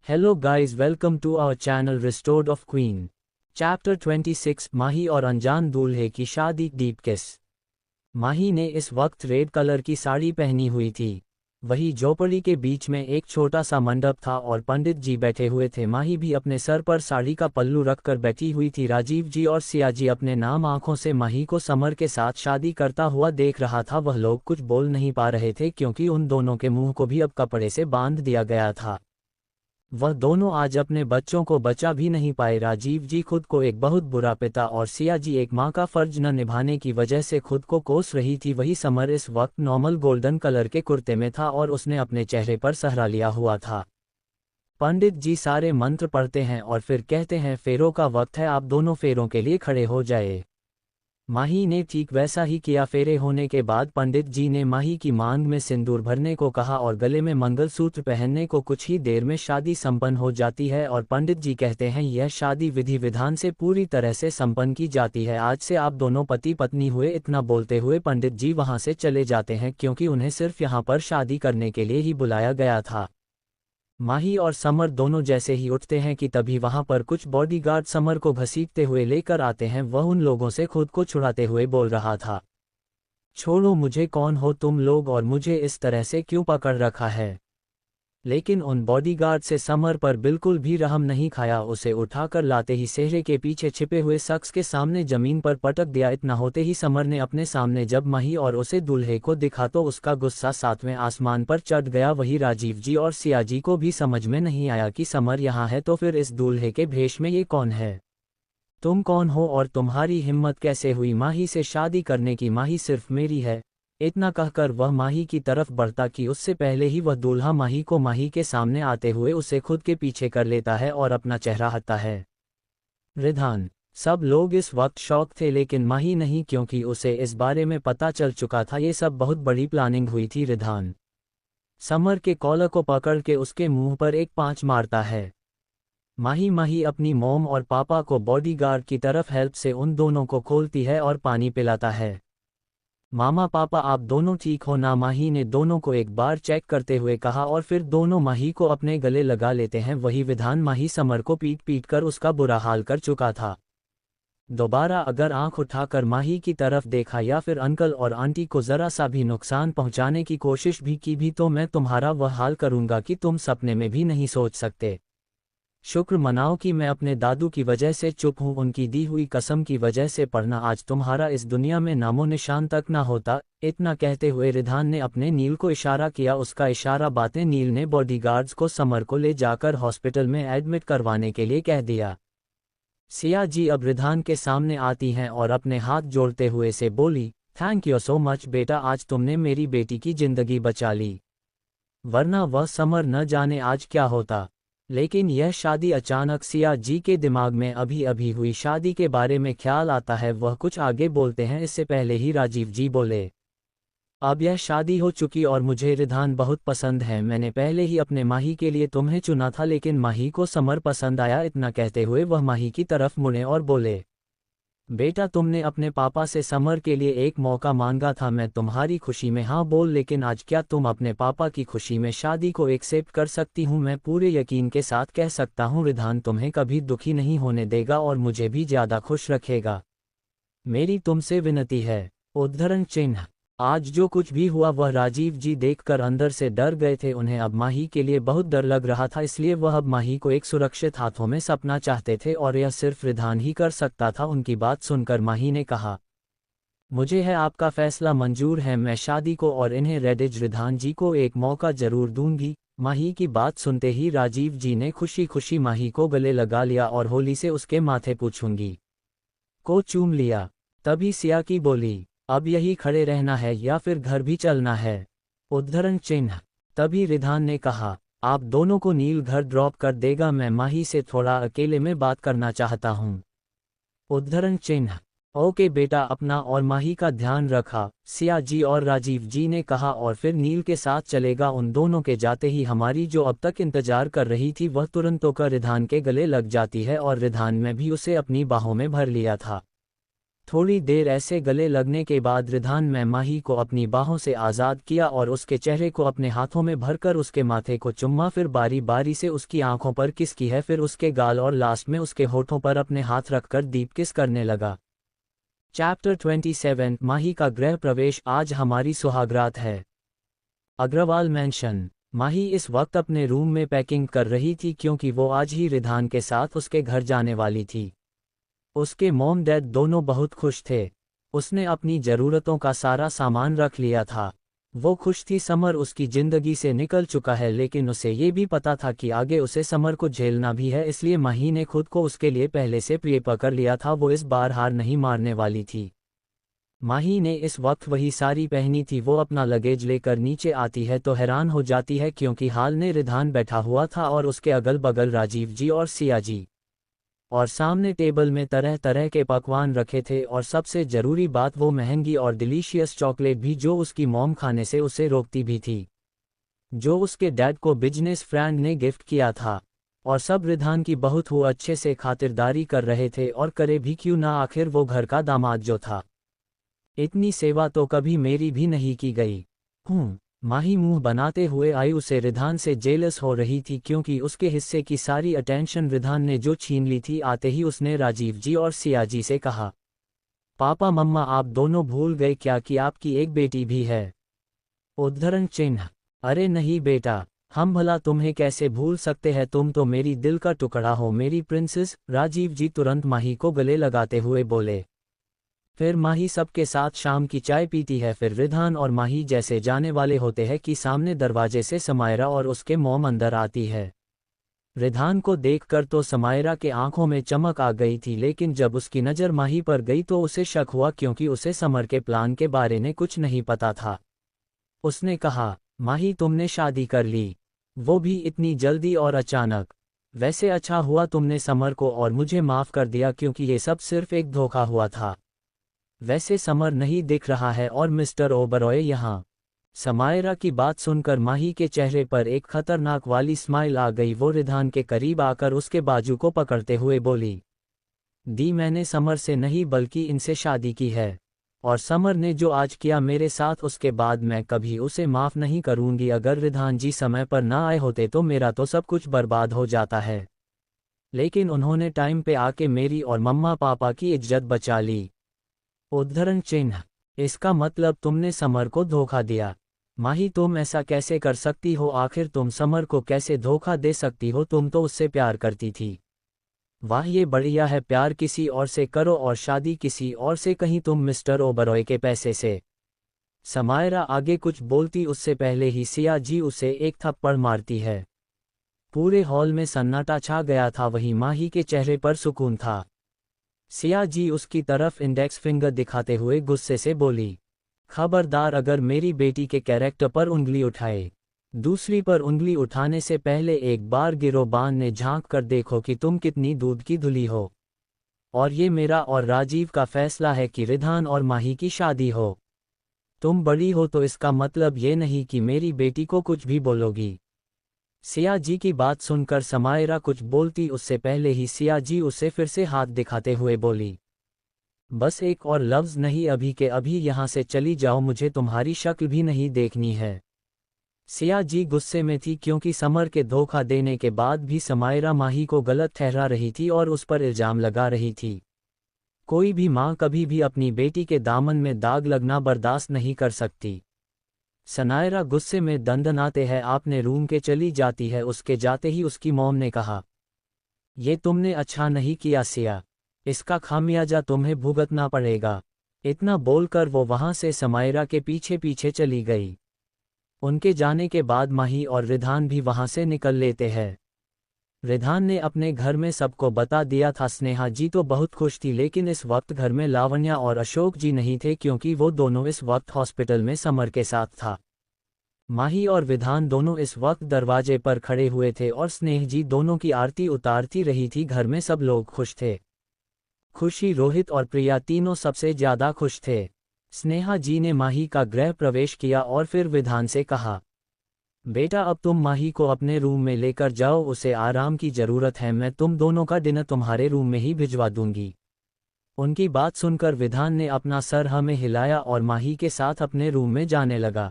Hello guys, welcome to our channel Restored of Queen. Chapter 26 माही और अनजान दूल्हे की शादी डीप किस। माही ने इस वक्त रेड कलर की साड़ी पहनी हुई थी। वही झोपड़ी के बीच में एक छोटा सा मंडप था और पंडित जी बैठे हुए थे। माही भी अपने सर पर साड़ी का पल्लू रखकर बैठी हुई थी। राजीव जी और सिया जी अपने नाम आंखों से माही को समर के साथ शादी करता हुआ देख रहा था। वह लोग कुछ बोल नहीं पा रहे थे क्योंकि उन दोनों के मुंह को भी अब कपड़े से बांध दिया गया था। वह दोनों आज अपने बच्चों को बचा भी नहीं पाए। राजीव जी खुद को एक बहुत बुरा पिता और सिया जी एक माँ का फर्ज न निभाने की वजह से खुद को कोस रही थी। वही समर इस वक्त नॉर्मल गोल्डन कलर के कुर्ते में था और उसने अपने चेहरे पर सहरा लिया हुआ था। पंडित जी सारे मंत्र पढ़ते हैं और फिर कहते हैं फेरों का वक्त है, आप दोनों फेरों के लिए खड़े हो जाए। माही ने ठीक वैसा ही किया। फेरे होने के बाद पंडित जी ने माही की मांग में सिंदूर भरने को कहा और गले में मंगलसूत्र पहनने को। कुछ ही देर में शादी संपन्न हो जाती है और पंडित जी कहते हैं यह शादी विधि विधान से पूरी तरह से संपन्न की जाती है। आज से आप दोनों पति पत्नी हुए। इतना बोलते हुए पंडित जी वहां से चले जाते हैं क्योंकि उन्हें सिर्फ यहाँ पर शादी करने के लिए ही बुलाया गया था। माही और समर दोनों जैसे ही उठते हैं कि तभी वहां पर कुछ बॉडीगार्ड समर को घसीटते हुए लेकर आते हैं। वह उन लोगों से खुद को छुड़ाते हुए बोल रहा था, छोड़ो मुझे, कौन हो तुम लोग और मुझे इस तरह से क्यों पकड़ रखा है। लेकिन उन बॉडीगार्ड से समर पर बिल्कुल भी रहम नहीं खाया। उसे उठाकर लाते ही सेहरे के पीछे छिपे हुए शख्स के सामने जमीन पर पटक दिया। इतना होते ही समर ने अपने सामने जब माही और उसे दूल्हे को दिखा तो उसका गुस्सा 7वें आसमान पर चढ़ गया। वही राजीव जी और सिया जी को भी समझ में नहीं आया कि समर यहाँ है तो फिर इस दूल्हे के भेष में ये कौन है। तुम कौन हो और तुम्हारी हिम्मत कैसे हुई माही से शादी करने की। माही सिर्फ मेरी है। इतना कहकर वह माही की तरफ बढ़ता कि उससे पहले ही वह दूल्हा माही को माही के सामने आते हुए उसे खुद के पीछे कर लेता है और अपना चेहरा हटता है। रिधान। सब लोग इस वक्त शौक थे लेकिन माही नहीं, क्योंकि उसे इस बारे में पता चल चुका था। ये सब बहुत बड़ी प्लानिंग हुई थी। रिधान समर के कॉलर को पकड़ के उसके मुंह पर एक पांच मारता है। माही अपनी मोम और पापा को बॉडीगार्ड की तरफ हेल्प से उन दोनों को खोलती है और पानी पिलाता है। मामा पापा आप दोनों ठीक हो ना। माही ने दोनों को एक बार चेक करते हुए कहा और फिर दोनों माही को अपने गले लगा लेते हैं। वही विधान माही समर को पीट पीट कर उसका बुरा हाल कर चुका था। दोबारा अगर आंख उठाकर माही की तरफ देखा या फिर अंकल और आंटी को जरा सा भी नुकसान पहुंचाने की कोशिश भी की भी तो मैं तुम्हारा वह हाल करूंगा कि तुम सपने में भी नहीं सोच सकते। शुक्र मनाओ कि मैं अपने दादू की वजह से चुप हूँ, उनकी दी हुई कसम की वजह से, पढ़ना आज तुम्हारा इस दुनिया में नामो निशान तक ना होता। इतना कहते हुए रिधान ने अपने नील को इशारा किया। उसका इशारा बातें नील ने बॉडीगार्ड्स को समर को ले जाकर हॉस्पिटल में एडमिट करवाने के लिए कह दिया। सिया जी अब रिधान के सामने आती हैं और अपने हाथ जोड़ते हुए से बोली, थैंक यू सो मच बेटा, आज तुमने मेरी बेटी की जिंदगी बचा ली, वरना वह समर न जाने आज क्या होता। लेकिन यह शादी अचानक सिया जी के दिमाग में अभी अभी हुई शादी के बारे में ख्याल आता है। वह कुछ आगे बोलते हैं इससे पहले ही राजीव जी बोले, अब यह शादी हो चुकी और मुझे रिधान बहुत पसंद है। मैंने पहले ही अपने माही के लिए तुम्हें चुना था लेकिन माही को समर पसंद आया। इतना कहते हुए वह माही की तरफ मुड़े और बोले, बेटा तुमने अपने पापा से समर के लिए एक मौका मांगा था, मैं तुम्हारी खुशी में हाँ बोल, लेकिन आज क्या तुम अपने पापा की खुशी में शादी को एक्सेप्ट कर सकती हूँ। मैं पूरे यकीन के साथ कह सकता हूँ रिधान तुम्हें कभी दुखी नहीं होने देगा और मुझे भी ज्यादा खुश रखेगा। मेरी तुमसे विनती है। उद्धरण चिन्ह। आज जो कुछ भी हुआ वह राजीव जी देखकर अंदर से डर गए थे। उन्हें अब माही के लिए बहुत डर लग रहा था, इसलिए वह अब माही को एक सुरक्षित हाथों में सपना चाहते थे और यह सिर्फ रिधान ही कर सकता था। उनकी बात सुनकर माही ने कहा, मुझे है आपका फैसला मंजूर है, मैं शादी को और इन्हें रेडिज रिधान जी को एक मौका जरूर दूंगी। माही की बात सुनते ही राजीव जी ने खुशी खुशी माही को गले लगा लिया और होली से उसके माथे पूछूंगी को चूम लिया। तभी सिया की बोली, अब यही खड़े रहना है या फिर घर भी चलना है। उद्धरण चिन्ह। तभी रिधान ने कहा, आप दोनों को नील घर ड्रॉप कर देगा, मैं माही से थोड़ा अकेले में बात करना चाहता हूँ। उद्धरण चिन्ह। ओके बेटा, अपना और माही का ध्यान रखा, सिया जी और राजीव जी ने कहा और फिर नील के साथ चलेगा। उन दोनों के जाते ही हमारी जो अब तक इंतजार कर रही थी वह तुरंत होकर रिधान के गले लग जाती है और रिधान में भी उसे अपनी बाहों में भर लिया था। थोड़ी देर ऐसे गले लगने के बाद रिधान ने माही को अपनी बाहों से आज़ाद किया और उसके चेहरे को अपने हाथों में भरकर उसके माथे को चुम्मा, फिर बारी बारी से उसकी आंखों पर किस की है, फिर उसके गाल और लास्ट में उसके होठों पर अपने हाथ रखकर डीप किस करने लगा। चैप्टर 27 माही का गृह प्रवेश। आज हमारी सुहागरात है। अग्रवाल मैंशन। माही इस वक्त अपने रूम में पैकिंग कर रही थी क्योंकि वो आज ही रिधान के साथ उसके घर जाने वाली थी। उसके मॉम डैड दोनों बहुत खुश थे। उसने अपनी ज़रूरतों का सारा सामान रख लिया था। वो खुश थी। समर उसकी ज़िंदगी से निकल चुका है, लेकिन उसे ये भी पता था कि आगे उसे समर को झेलना भी है, इसलिए माही ने खुद को उसके लिए पहले से प्रिपेयर कर लिया था। वो इस बार हार नहीं मारने वाली थी। माही ने इस वक्त वही साड़ी पहनी थी। वो अपना लगेज लेकर नीचे आती है तो हैरान हो जाती है क्योंकि हाल में रिधान बैठा हुआ था और उसके अगल बगल राजीव जी और सिया जी, और सामने टेबल में तरह तरह के पकवान रखे थे, और सबसे ज़रूरी बात वो महंगी और डिलीशियस चॉकलेट भी, जो उसकी मॉम खाने से उसे रोकती भी थी, जो उसके डैड को बिजनेस फ्रेंड ने गिफ्ट किया था। और सब रिधान की बहुत वो अच्छे से खातिरदारी कर रहे थे, और करे भी क्यों ना, आखिर वो घर का दामाद जो था। इतनी सेवा तो कभी मेरी भी नहीं की गई। माही मुंह बनाते हुए आई। उसे रिधान से जेलस हो रही थी क्योंकि उसके हिस्से की सारी अटेंशन रिधान ने जो छीन ली थी। आते ही उसने राजीव जी और सिया जी से कहा, पापा मम्मा आप दोनों भूल गए क्या कि आपकी एक बेटी भी है? उद्धरण चिन्ह। अरे नहीं बेटा, हम भला तुम्हें कैसे भूल सकते हैं, तुम तो मेरी दिल का टुकड़ा हो, मेरी प्रिंसेस। राजीव जी तुरंत माही को गले लगाते हुए बोले। फिर माही सबके साथ शाम की चाय पीती है। फिर रिधान और माही जैसे जाने वाले होते हैं कि सामने दरवाजे से समायरा और उसके मॉम अंदर आती है। रिधान को देखकर तो समायरा के आंखों में चमक आ गई थी, लेकिन जब उसकी नज़र माही पर गई तो उसे शक हुआ क्योंकि उसे समर के प्लान के बारे में कुछ नहीं पता था। उसने कहा, माही तुमने शादी कर ली, वो भी इतनी जल्दी और अचानक। वैसे अच्छा हुआ तुमने समर को और मुझे माफ़ कर दिया क्योंकि ये सब सिर्फ एक धोखा हुआ था। वैसे समर नहीं दिख रहा है और मिस्टर ओबरॉय यहाँ। समायरा की बात सुनकर माही के चेहरे पर एक खतरनाक वाली स्माइल आ गई। वो रिधान के करीब आकर उसके बाजू को पकड़ते हुए बोली, दी मैंने समर से नहीं बल्कि इनसे शादी की है, और समर ने जो आज किया मेरे साथ उसके बाद मैं कभी उसे माफ़ नहीं करूंगी। अगर रिधान जी समय पर ना आए होते तो मेरा तो सब कुछ बर्बाद हो जाता है, लेकिन उन्होंने टाइम पे आके मेरी और मम्मा पापा की इज्जत बचा ली। उद्धरण चिन्ह। इसका मतलब तुमने समर को धोखा दिया? माही तुम ऐसा कैसे कर सकती हो? आखिर तुम समर को कैसे धोखा दे सकती हो? तुम तो उससे प्यार करती थी। वाह ये बढ़िया है, प्यार किसी और से करो और शादी किसी और से, कहीं तुम मिस्टर ओबरॉय के पैसे से। समायरा आगे कुछ बोलती उससे पहले ही सिया जी उसे एक थप्पड़ मारती है। पूरे हॉल में सन्नाटा छा गया था, वहीं माही के चेहरे पर सुकून था। सिया जी उसकी तरफ इंडेक्स फिंगर दिखाते हुए गुस्से से बोली, खबरदार अगर मेरी बेटी के कैरेक्टर पर उंगली उठाए। दूसरी पर उंगली उठाने से पहले एक बार गिरोबान ने झांक कर देखो कि तुम कितनी दूध की धुली हो। और ये मेरा और राजीव का फैसला है कि रिधान और माही की शादी हो। तुम बड़ी हो तो इसका मतलब ये नहीं कि मेरी बेटी को कुछ भी बोलोगी। सिया जी की बात सुनकर समायरा कुछ बोलती उससे पहले ही सिया जी उसे फिर से हाथ दिखाते हुए बोली, बस एक और लफ्ज़ नहीं, अभी के अभी यहाँ से चली जाओ, मुझे तुम्हारी शक्ल भी नहीं देखनी है। सिया जी गुस्से में थी क्योंकि समर के धोखा देने के बाद भी समायरा माही को गलत ठहरा रही थी और उस पर इल्ज़ाम लगा रही थी। कोई भी माँ कभी भी अपनी बेटी के दामन में दाग लगना बर्दाश्त नहीं कर सकती। सनायरा गुस्से में दंदनाते हैं आपने रूम के चली जाती है। उसके जाते ही उसकी मॉम ने कहा, ये तुमने अच्छा नहीं किया सिया, इसका खामियाजा तुम्हें भुगतना पड़ेगा। इतना बोलकर वो वहां से समायरा के पीछे पीछे चली गई। उनके जाने के बाद माही और रिधान भी वहां से निकल लेते हैं। रिधान ने अपने घर में सबको बता दिया था। स्नेहा जी तो बहुत खुश थी, लेकिन इस वक्त घर में लावण्या और अशोक जी नहीं थे क्योंकि वो दोनों इस वक्त हॉस्पिटल में समर के साथ था। माही और विधान दोनों इस वक्त दरवाजे पर खड़े हुए थे और स्नेह जी दोनों की आरती उतारती रही थी। घर में सब लोग खुश थे। खुशी, रोहित और प्रिया तीनों सबसे ज्यादा खुश थे। स्नेहा जी ने माही का गृह प्रवेश किया और फिर विधान से कहा, बेटा अब तुम माही को अपने रूम में लेकर जाओ, उसे आराम की जरूरत है, मैं तुम दोनों का डिनर तुम्हारे रूम में ही भिजवा दूंगी। उनकी बात सुनकर विधान ने अपना सर हमें हिलाया और माही के साथ अपने रूम में जाने लगा।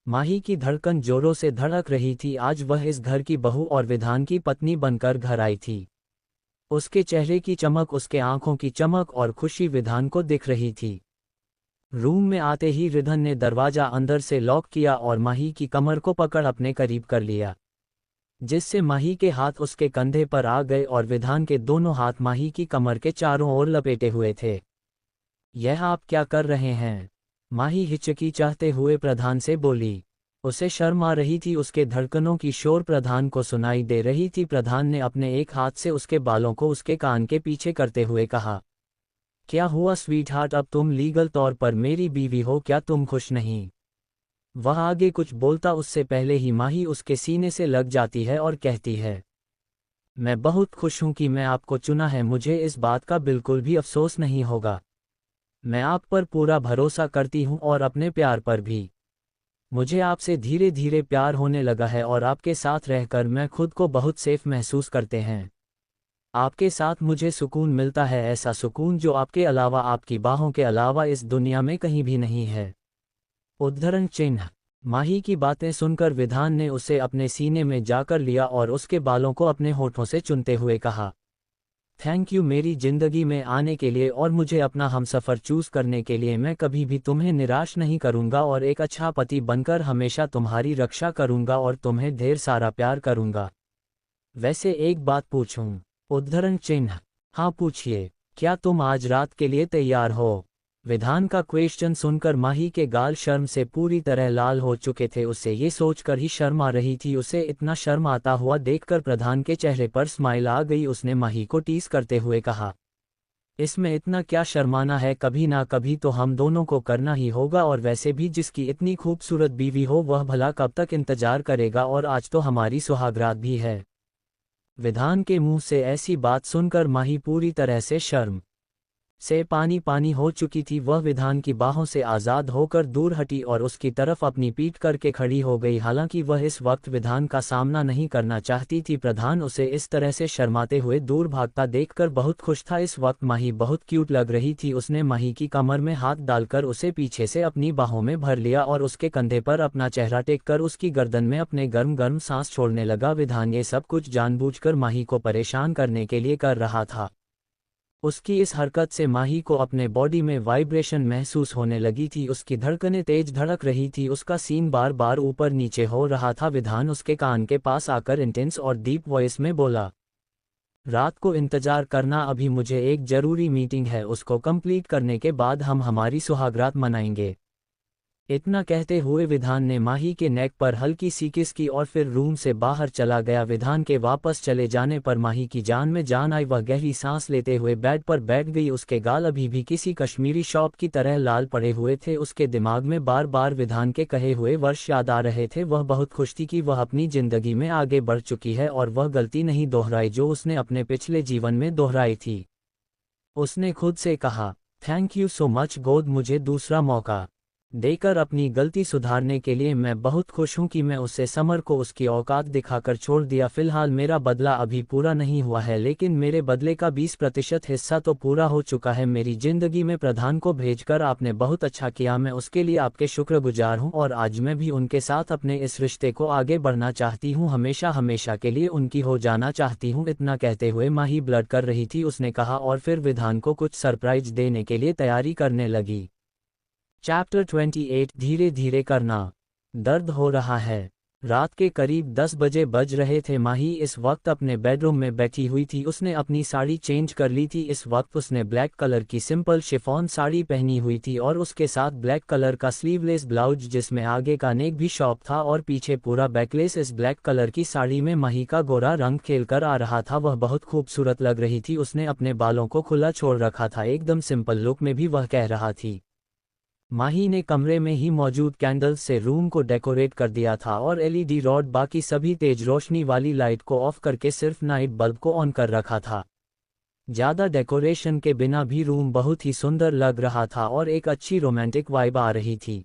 माही की धड़कन जोरों से धड़क रही थी। आज वह इस घर की बहू और विधान की पत्नी बनकर घर आई थी। उसके चेहरे की चमक, उसके आंखों की चमक और खुशी विधान को दिख रही थी। रूम में आते ही रिधन ने दरवाजा अंदर से लॉक किया और माही की कमर को पकड़ अपने करीब कर लिया, जिससे माही के हाथ उसके कंधे पर आ गए और विधान के दोनों हाथ माही की कमर के चारों ओर लपेटे हुए थे। यह आप क्या कर रहे हैं? माही हिचकी चाहते हुए प्रधान से बोली। उसे शर्म आ रही थी, उसके धड़कनों की शोर प्रधान को सुनाई दे रही थी। प्रधान ने अपने एक हाथ से उसके बालों को उसके कान के पीछे करते हुए कहा, क्या हुआ स्वीट हार्ट, अब तुम लीगल तौर पर मेरी बीवी हो, क्या तुम खुश नहीं? वह आगे कुछ बोलता उससे पहले ही माही उसके सीने से लग जाती है और कहती है, मैं बहुत खुश हूं कि मैं आपको चुना है, मुझे इस बात का बिल्कुल भी अफसोस नहीं होगा। मैं आप पर पूरा भरोसा करती हूं और अपने प्यार पर भी। मुझे आपसे धीरे धीरे प्यार होने लगा है और आपके साथ रहकर मैं खुद को बहुत सेफ महसूस करते हैं। आपके साथ मुझे सुकून मिलता है, ऐसा सुकून जो आपके अलावा, आपकी बाहों के अलावा इस दुनिया में कहीं भी नहीं है। उद्धरण चिन्ह। माही की बातें सुनकर विधान ने उसे अपने सीने में जाकर लिया और उसके बालों को अपने होठों से चुनते हुए कहा, थैंक यू मेरी जिंदगी में आने के लिए और मुझे अपना हमसफर चूज करने के लिए। मैं कभी भी तुम्हें निराश नहीं करूंगा और एक अच्छा पति बनकर हमेशा तुम्हारी रक्षा करूंगा और तुम्हें ढेर सारा प्यार करूंगा। वैसे एक बात पूछूं? उद्धरण चिन्ह। हाँ पूछिए, क्या तुम आज रात के लिए तैयार हो? विधान का क्वेश्चन सुनकर माही के गाल शर्म से पूरी तरह लाल हो चुके थे। उसे ये सोचकर ही शर्म आ रही थी। उसे इतना शर्म आता हुआ देखकर प्रधान के चेहरे पर स्माइल आ गई। उसने माही को टीस करते हुए कहा, इसमें इतना क्या शर्माना है, कभी ना कभी तो हम दोनों को करना ही होगा। और वैसे भी जिसकी इतनी खूबसूरत बीवी हो वह भला कब तक इंतजार करेगा, और आज तो हमारी सुहागरात भी है। विधान के मुंह से ऐसी बात सुनकर माही पूरी तरह से शर्म से पानी पानी हो चुकी थी। वह विधान की बाहों से आज़ाद होकर दूर हटी और उसकी तरफ अपनी पीठ करके खड़ी हो गई। हालांकि वह इस वक्त विधान का सामना नहीं करना चाहती थी। प्रधान उसे इस तरह से शर्माते हुए दूर भागता देखकर बहुत खुश था। इस वक्त माही बहुत क्यूट लग रही थी। उसने माही की कमर में हाथ डालकर उसे पीछे से अपनी बाहों में भर लिया और उसके कंधे पर अपना चेहरा टेककर उसकी गर्दन में अपने गर्म गर्म सांस छोड़ने लगा। विधान ये सब कुछ जानबूझकर माही को परेशान करने के लिए कर रहा था। उसकी इस हरकत से माही को अपने बॉडी में वाइब्रेशन महसूस होने लगी थी। उसकी धड़कनें तेज धड़क रही थी, उसका सीन बार बार ऊपर नीचे हो रहा था। विधान उसके कान के पास आकर इंटेंस और डीप वॉइस में बोला, रात को इंतजार करना, अभी मुझे एक जरूरी मीटिंग है, उसको कंप्लीट करने के बाद हम हमारी सुहागरात मनाएंगे। इतना कहते हुए विधान ने माही के नेक पर हल्की सी किस की और फिर रूम से बाहर चला गया। विधान के वापस चले जाने पर माही की जान में जान आई। वह गहरी सांस लेते हुए बेड पर बैठ गई। उसके गाल अभी भी किसी कश्मीरी शॉप की तरह लाल पड़े हुए थे। उसके दिमाग में बार बार विधान के कहे हुए वर्ष याद आ रहे थे। वह बहुत खुश थी कि वह अपनी जिंदगी में आगे बढ़ चुकी है और वह गलती नहीं दोहराई जो उसने अपने पिछले जीवन में दोहराई थी। उसने खुद से कहा, thank you so much God, मुझे दूसरा मौका देकर अपनी गलती सुधारने के लिए। मैं बहुत खुश हूं कि मैं उसे समर को उसकी औकात दिखाकर छोड़ दिया। फिलहाल मेरा बदला अभी पूरा नहीं हुआ है, लेकिन मेरे बदले का 20% हिस्सा तो पूरा हो चुका है। मेरी जिंदगी में प्रधान को भेजकर आपने बहुत अच्छा किया, मैं उसके लिए आपके शुक्रगुजार हूं और आज मैं भी उनके साथ अपने इस रिश्ते को आगे बढ़ना चाहती हूं, हमेशा हमेशा के लिए उनकी हो जाना चाहती हूं। इतना कहते हुए माही ब्लड कर रही थी, उसने कहा, और फिर विधान को कुछ सरप्राइज देने के लिए तैयारी करने लगी। चैप्टर 28 धीरे धीरे करना। दर्द हो रहा है। रात के करीब 10 बजे बज रहे थे। माही इस वक्त अपने बेडरूम में बैठी हुई थी। उसने अपनी साड़ी चेंज कर ली थी। इस वक्त उसने ब्लैक कलर की सिंपल शिफॉन साड़ी पहनी हुई थी और उसके साथ ब्लैक कलर का स्लीवलेस ब्लाउज जिसमें आगे का नेक भी शॉप था और पीछे पूरा बैकलेस। इस ब्लैक कलर की साड़ी में माही का गोरा रंग खेलकर आ रहा था। वह बहुत खूबसूरत लग रही थी। उसने अपने बालों को खुला छोड़ रखा था, एकदम सिंपल लुक में भी वह कह रहा थी। माही ने कमरे में ही मौजूद कैंडल्स से रूम को डेकोरेट कर दिया था और एलईडी रॉड बाकी सभी तेज रोशनी वाली लाइट को ऑफ करके सिर्फ नाइट बल्ब को ऑन कर रखा था। ज़्यादा डेकोरेशन के बिना भी रूम बहुत ही सुंदर लग रहा था और एक अच्छी रोमांटिक वाइब आ रही थी।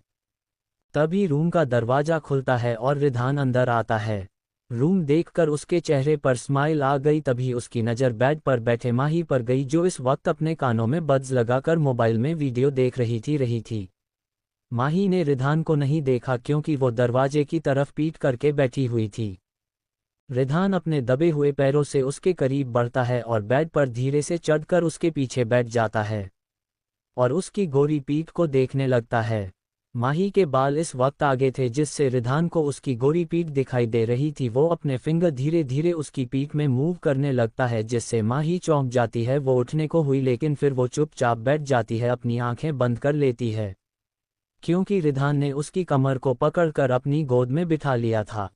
तभी रूम का दरवाज़ा खुलता है और रिधान अंदर आता है। रूम देखकर उसके चेहरे पर स्माइल आ गई। तभी उसकी नज़र बेड पर बैठे माही पर गई, जो इस वक्त अपने कानों में बड्स लगाकर मोबाइल में वीडियो देख रही थी। माही ने रिधान को नहीं देखा क्योंकि वो दरवाजे की तरफ पीठ करके बैठी हुई थी। रिधान अपने दबे हुए पैरों से उसके करीब बढ़ता है और बेड पर धीरे से चढ़कर उसके पीछे बैठ जाता है और उसकी गोरी पीठ को देखने लगता है। माही के बाल इस वक्त आगे थे जिससे रिधान को उसकी गोरी पीठ दिखाई दे रही थी। वो अपने फिंगर धीरे धीरे उसकी पीठ में मूव करने लगता है जिससे माही चौंक जाती है। वो उठने को हुई लेकिन फिर वो चुपचाप बैठ जाती है, अपनी आंखें बंद कर लेती है क्योंकि रिधान ने उसकी कमर को पकड़कर अपनी गोद में बिठा लिया था।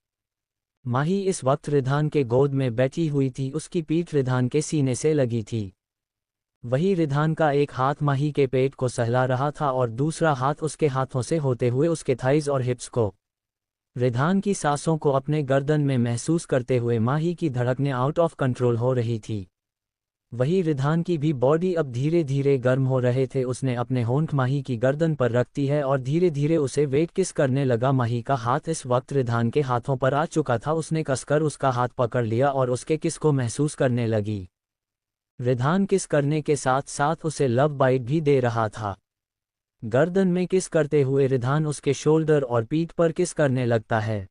माही इस वक्त रिधान के गोद में बैठी हुई थी, उसकी पीठ रिधान के सीने से लगी थी। वही रिधान का एक हाथ माही के पेट को सहला रहा था और दूसरा हाथ उसके हाथों से होते हुए उसके थाइज और हिप्स को। रिधान की सांसों को अपने गर्दन में महसूस करते हुए माही की धड़कनें आउट ऑफ कंट्रोल हो रही थी। वही रिधान की भी बॉडी अब धीरे धीरे गर्म हो रहे थे। उसने अपने होंठ माही की गर्दन पर रखती है और धीरे धीरे उसे वेट किस करने लगा। माही का हाथ इस वक्त रिधान के हाथों पर आ चुका था। उसने कसकर उसका हाथ पकड़ लिया और उसके किस को महसूस करने लगी। रिधान किस करने के साथ साथ उसे लव बाइट भी दे रहा था। गर्दन में किस करते हुए रिधान उसके शोल्डर और पीठ पर किस करने लगता है।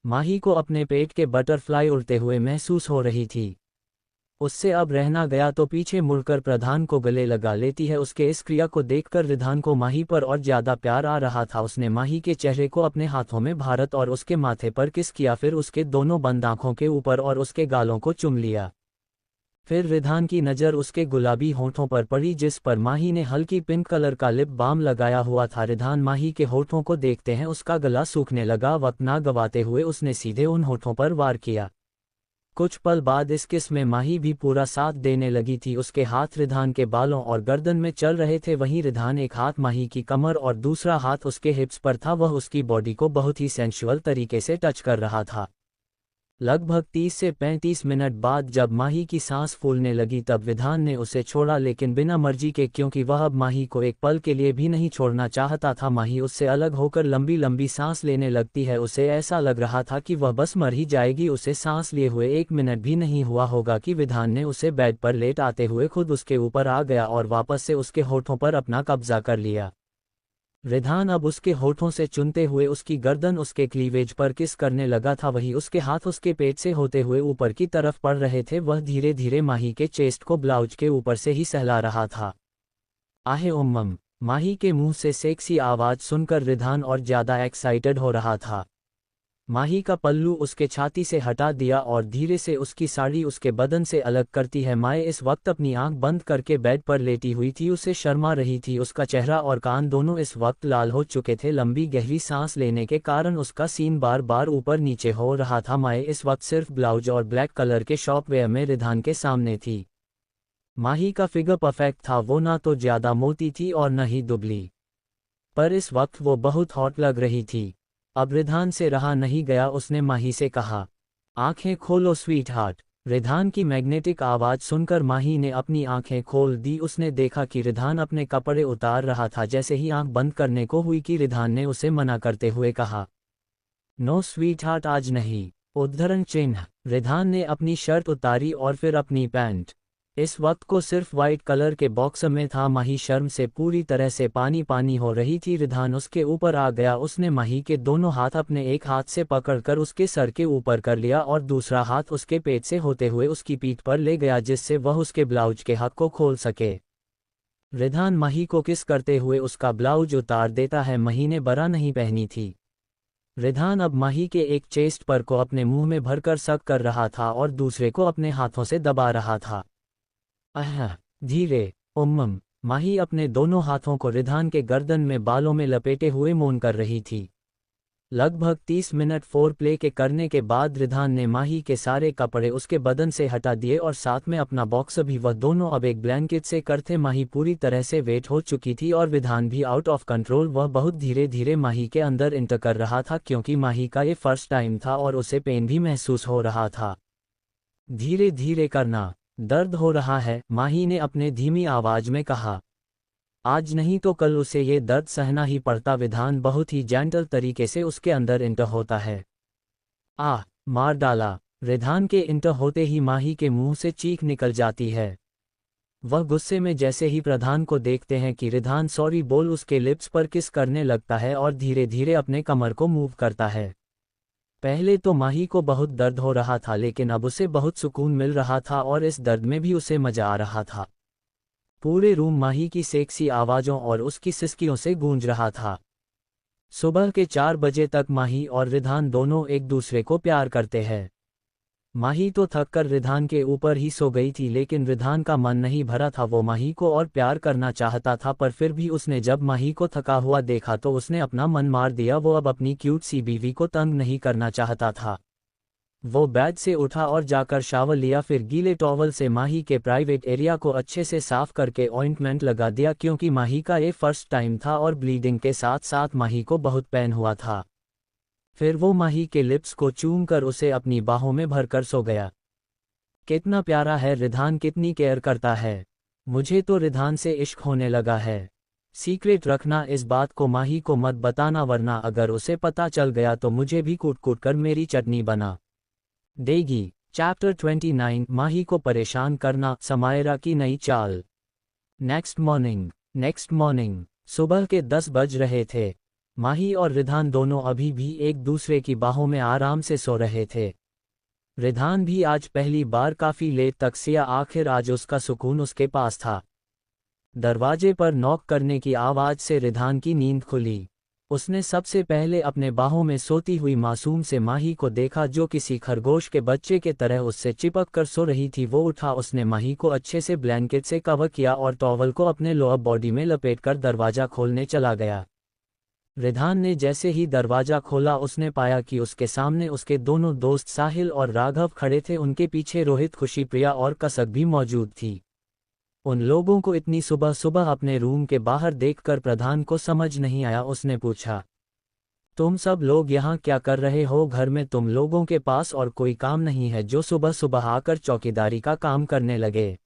माही को अपने पेट के बटरफ्लाई उड़ते हुए महसूस हो रही थी। उससे अब रहना गया तो पीछे मुड़कर प्रधान को गले लगा लेती है। उसके इस क्रिया को देखकर रिधान को माही पर और ज्यादा प्यार आ रहा था। उसने माही के चेहरे को अपने हाथों में भारत और उसके माथे पर किस किया, फिर उसके दोनों बंद आंखों के ऊपर और उसके गालों को चुम लिया। फिर रिधान की नज़र उसके गुलाबी होठों पर पड़ी जिस पर माही ने हल्की पिंक कलर का लिप बाम लगाया हुआ था। रिधान माही के होठों को देखते हैं उसका गला सूखने लगा। वक्त ना गवाते हुए उसने सीधे उन होठों पर वार किया। कुछ पल बाद इस किस में माही भी पूरा साथ देने लगी थी। उसके हाथ रिधान के बालों और गर्दन में चल रहे थे। वहीं रिधान एक हाथ माही की कमर और दूसरा हाथ उसके हिप्स पर था। वह उसकी बॉडी को बहुत ही सेंशुअल तरीके से टच कर रहा था। लगभग 30 से 35 मिनट बाद जब माही की सांस फूलने लगी तब रिधान ने उसे छोड़ा, लेकिन बिना मर्जी के, क्योंकि वह अब माही को एक पल के लिए भी नहीं छोड़ना चाहता था। माही उससे अलग होकर लंबी लंबी सांस लेने लगती है। उसे ऐसा लग रहा था कि वह बस मर ही जाएगी। उसे सांस लिए हुए 1 मिनट भी नहीं हुआ होगा कि रिधान ने उसे बेड पर लेट आते हुए खुद उसके ऊपर आ गया और वापस से उसके होठों पर अपना कब्जा कर लिया। रिधान अब उसके होठों से चुनते हुए उसकी गर्दन उसके क्लीवेज पर किस करने लगा था। वही उसके हाथ उसके पेट से होते हुए ऊपर की तरफ पड़ रहे थे। वह धीरे धीरे माही के चेस्ट को ब्लाउज के ऊपर से ही सहला रहा था। आहे उम्मम, माही के मुंह से सेक्सी आवाज सुनकर रिधान और ज्यादा एक्साइटेड हो रहा था। माही का पल्लू उसके छाती से हटा दिया और धीरे से उसकी साड़ी उसके बदन से अलग करती है। माए इस वक्त अपनी आंख बंद करके बेड पर लेटी हुई थी। उसे शर्मा रही थी। उसका चेहरा और कान दोनों इस वक्त लाल हो चुके थे। लंबी गहरी सांस लेने के कारण उसका सीन बार बार ऊपर नीचे हो रहा था। माए इस वक्त सिर्फ ब्लाउज और ब्लैक कलर के शॉपवेयर में रिधान के सामने थी। माही का फिगर परफेक्ट था। वो ना तो ज्यादा मोटी थी और न ही दुबली, पर इस वक्त वो बहुत हॉट लग रही थी। अब रिधान से रहा नहीं गया। उसने माही से कहा, आंखें खोलो स्वीट हार्ट। रिधान की मैग्नेटिक आवाज सुनकर माही ने अपनी आंखें खोल दी। उसने देखा कि रिधान अपने कपड़े उतार रहा था। जैसे ही आंख बंद करने को हुई कि रिधान ने उसे मना करते हुए कहा, नो स्वीट हार्ट, आज नहीं। उद्धरण चिन्ह। रिधान ने अपनी शर्ट उतारी और फिर अपनी पैंट। इस वक्त को सिर्फ वाइट कलर के बॉक्स में था। माही शर्म से पूरी तरह से पानी पानी हो रही थी। रिधान उसके ऊपर आ गया। उसने माही के दोनों हाथ अपने एक हाथ से पकड़कर उसके सर के ऊपर कर लिया और दूसरा हाथ उसके पेट से होते हुए उसकी पीठ पर ले गया जिससे वह उसके ब्लाउज के हक को खोल सके। रिधान माही को किस करते हुए उसका ब्लाउज उतार देता है। माही ने बरा नहीं पहनी थी। रिधान अब माही के एक चेस्ट पर को अपने मुंह में भरकर सक कर रहा था और दूसरे को अपने हाथों से दबा रहा था। धीरे उम्मम। माही अपने दोनों हाथों को रिधान के गर्दन में बालों में लपेटे हुए मौन कर रही थी। लगभग 30 मिनट फोर प्ले के करने के बाद रिधान ने माही के सारे कपड़े उसके बदन से हटा दिए और साथ में अपना बॉक्स भी। वह दोनों अब एक ब्लैंकेट से करते। माही पूरी तरह से वेट हो चुकी थी और रिधान भी आउट ऑफ कंट्रोल। वह बहुत धीरे धीरे माही के अंदर इंटर कर रहा था क्योंकि माही का ये फर्स्ट टाइम था और उसे पेन भी महसूस हो रहा था। धीरे धीरे करना, दर्द हो रहा है, माही ने अपने धीमी आवाज में कहा। आज नहीं तो कल उसे ये दर्द सहना ही पड़ता। विधान बहुत ही जेंटल तरीके से उसके अंदर इंटर होता है। मार डाला। रिधान के इंटर होते ही माही के मुंह से चीख निकल जाती है। वह गुस्से में जैसे ही प्रधान को देखते हैं कि रिधान सॉरी बोल उसके लिप्स पर किस करने लगता है और धीरे धीरे अपने कमर को मूव करता है। पहले तो माही को बहुत दर्द हो रहा था लेकिन अब उसे बहुत सुकून मिल रहा था और इस दर्द में भी उसे मजा आ रहा था। पूरे रूम माही की सेक्सी आवाज़ों और उसकी सिसकियों से गूंज रहा था। सुबह के 4 बजे तक माही और रिधान दोनों एक दूसरे को प्यार करते हैं। माही तो थक कर रिधान के ऊपर ही सो गई थी लेकिन रिधान का मन नहीं भरा था। वो माही को और प्यार करना चाहता था पर फिर भी उसने जब माही को थका हुआ देखा तो उसने अपना मन मार दिया। वो अब अपनी क्यूट सी बीवी को तंग नहीं करना चाहता था। वो बेड से उठा और जाकर शावर लिया, फिर गीले टॉवल से माही के प्राइवेट एरिया को अच्छे से साफ करके ऑइंटमेंट लगा दिया क्योंकि माही का ये फर्स्ट टाइम था और ब्लीडिंग के साथ साथ माही को बहुत पेन हुआ था। फिर वो माही के लिप्स को चूम कर उसे अपनी बाहों में भरकर सो गया। कितना प्यारा है रिधान, कितनी केयर करता है। मुझे तो रिधान से इश्क होने लगा है। सीक्रेट रखना, इस बात को माही को मत बताना वरना अगर उसे पता चल गया तो मुझे भी कूट कूट कर मेरी चटनी बना देगी। चैप्टर 29 माही को परेशान करना, समायरा की नई चाल। नेक्स्ट मॉर्निंग सुबह के 10 बज रहे थे। माही और रिधान दोनों अभी भी एक दूसरे की बाहों में आराम से सो रहे थे। रिधान भी आज पहली बार काफी लेट तक सोया, आखिर आज उसका सुकून उसके पास था। दरवाजे पर नॉक करने की आवाज से रिधान की नींद खुली। उसने सबसे पहले अपने बाहों में सोती हुई मासूम से माही को देखा जो किसी खरगोश के बच्चे के तरह उससे चिपक कर सो रही थी। वो उठा, उसने माही को अच्छे से ब्लैंकेट से कवर किया और टॉवल को अपने लोअर बॉडी में लपेटकर दरवाजा खोलने चला गया। रिधान ने जैसे ही दरवाजा खोला उसने पाया कि उसके सामने उसके दोनों दोस्त साहिल और राघव खड़े थे। उनके पीछे रोहित, खुशी, प्रिया और कसक भी मौजूद थी। उन लोगों को इतनी सुबह सुबह अपने रूम के बाहर देखकर प्रधान को समझ नहीं आया। उसने पूछा, तुम सब लोग यहाँ क्या कर रहे हो? घर में तुम लोगों के पास और कोई काम नहीं है जो सुबह सुबह आकर चौकीदारी का काम करने लगे?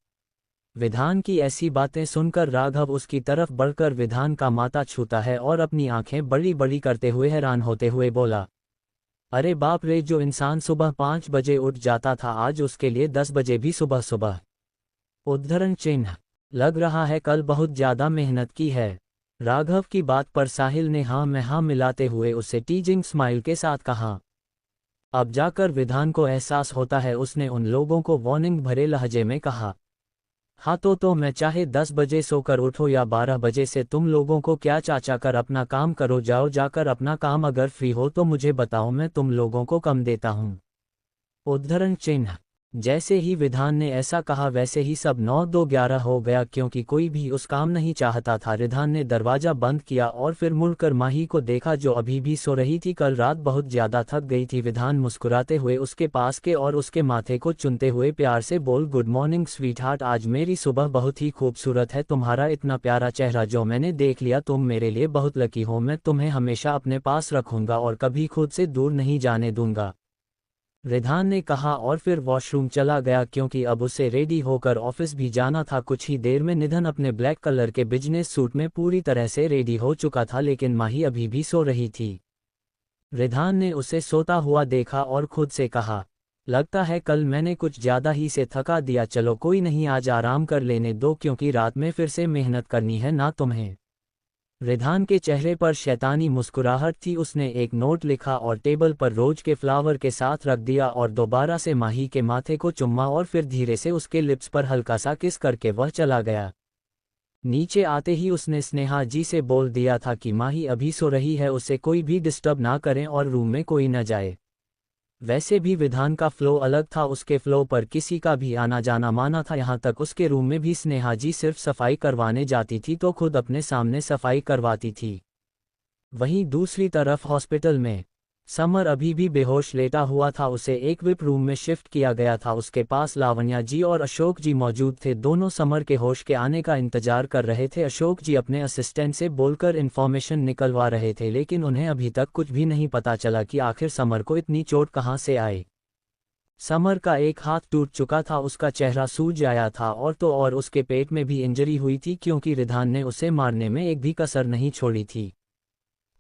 विधान की ऐसी बातें सुनकर राघव उसकी तरफ बढ़कर विधान का माथा छूता है और अपनी आंखें बड़ी बड़ी करते हुए हैरान होते हुए बोला, अरे बाप रे, जो इंसान सुबह 5 बजे उठ जाता था आज उसके लिए 10 बजे भी सुबह सुबह। उद्धरण चिन्ह। लग रहा है कल बहुत ज्यादा मेहनत की है। राघव की बात पर साहिल ने हाँ में हाँ मिलाते हुए उसे टीजिंग स्माइल के साथ कहा। अब जाकर विधान को एहसास होता है। उसने उन लोगों को वार्निंग भरे लहजे में कहा, हाँ तो मैं चाहे 10 बजे सोकर उठो या 12 बजे से तुम लोगों को क्या, चाचा कर अपना काम करो, जाओ जाकर अपना काम, अगर फ्री हो तो मुझे बताओ, मैं तुम लोगों को कम देता हूँ। उद्धरण चिन्ह। जैसे ही विधान ने ऐसा कहा वैसे ही सब 9-2-11 हो गया क्योंकि कोई भी उस काम नहीं चाहता था। रिधान ने दरवाजा बंद किया और फिर मुड़कर माही को देखा जो अभी भी सो रही थी। कल रात बहुत ज्यादा थक गई थी। विधान मुस्कुराते हुए उसके पास के और उसके माथे को चुनते हुए प्यार से बोल, गुड मॉर्निंग स्वीटहार्ट, आज मेरी सुबह बहुत ही खूबसूरत है। तुम्हारा इतना प्यारा चेहरा जो मैंने देख लिया, तुम मेरे लिए बहुत लकी हो। मैं तुम्हें हमेशा अपने पास रखूंगा और कभी खुद से दूर नहीं जाने दूंगा, रिधान ने कहा और फिर वॉशरूम चला गया क्योंकि अब उसे रेडी होकर ऑफिस भी जाना था। कुछ ही देर में निधन अपने ब्लैक कलर के बिजनेस सूट में पूरी तरह से रेडी हो चुका था लेकिन माही अभी भी सो रही थी। रिधान ने उसे सोता हुआ देखा और खुद से कहा, लगता है कल मैंने कुछ ज्यादा ही से थका दिया। चलो कोई नहीं, आज आराम कर लेने दो क्योंकि रात में फिर से मेहनत करनी है ना तुम्हें। रिधान के चेहरे पर शैतानी मुस्कुराहट थी। उसने एक नोट लिखा और टेबल पर रोज के फ्लावर के साथ रख दिया और दोबारा से माही के माथे को चुम्मा और फिर धीरे से उसके लिप्स पर हल्का सा किस करके वह चला गया। नीचे आते ही उसने स्नेहा जी से बोल दिया था कि माही अभी सो रही है, उसे कोई भी डिस्टर्ब ना करें और रूम में कोई न जाए। वैसे भी विधान का फ्लो अलग था, उसके फ्लो पर किसी का भी आना जाना माना था। यहाँ तक उसके रूम में भी स्नेहा जी सिर्फ सफाई करवाने जाती थी तो खुद अपने सामने सफाई करवाती थी। वहीं दूसरी तरफ हॉस्पिटल में समर अभी भी बेहोश लेटा हुआ था। उसे एक विप रूम में शिफ्ट किया गया था। उसके पास लावण्या जी और अशोक जी मौजूद थे। दोनों समर के होश के आने का इंतजार कर रहे थे। अशोक जी अपने असिस्टेंट से बोलकर इन्फॉर्मेशन निकलवा रहे थे लेकिन उन्हें अभी तक कुछ भी नहीं पता चला कि आखिर समर को इतनी चोट कहाँ से आई। समर का एक हाथ टूट चुका था, उसका चेहरा सूज आया था और तो और उसके पेट में भी इंजरी हुई थी क्योंकि रिधान ने उसे मारने में एक भी कसर नहीं छोड़ी थी।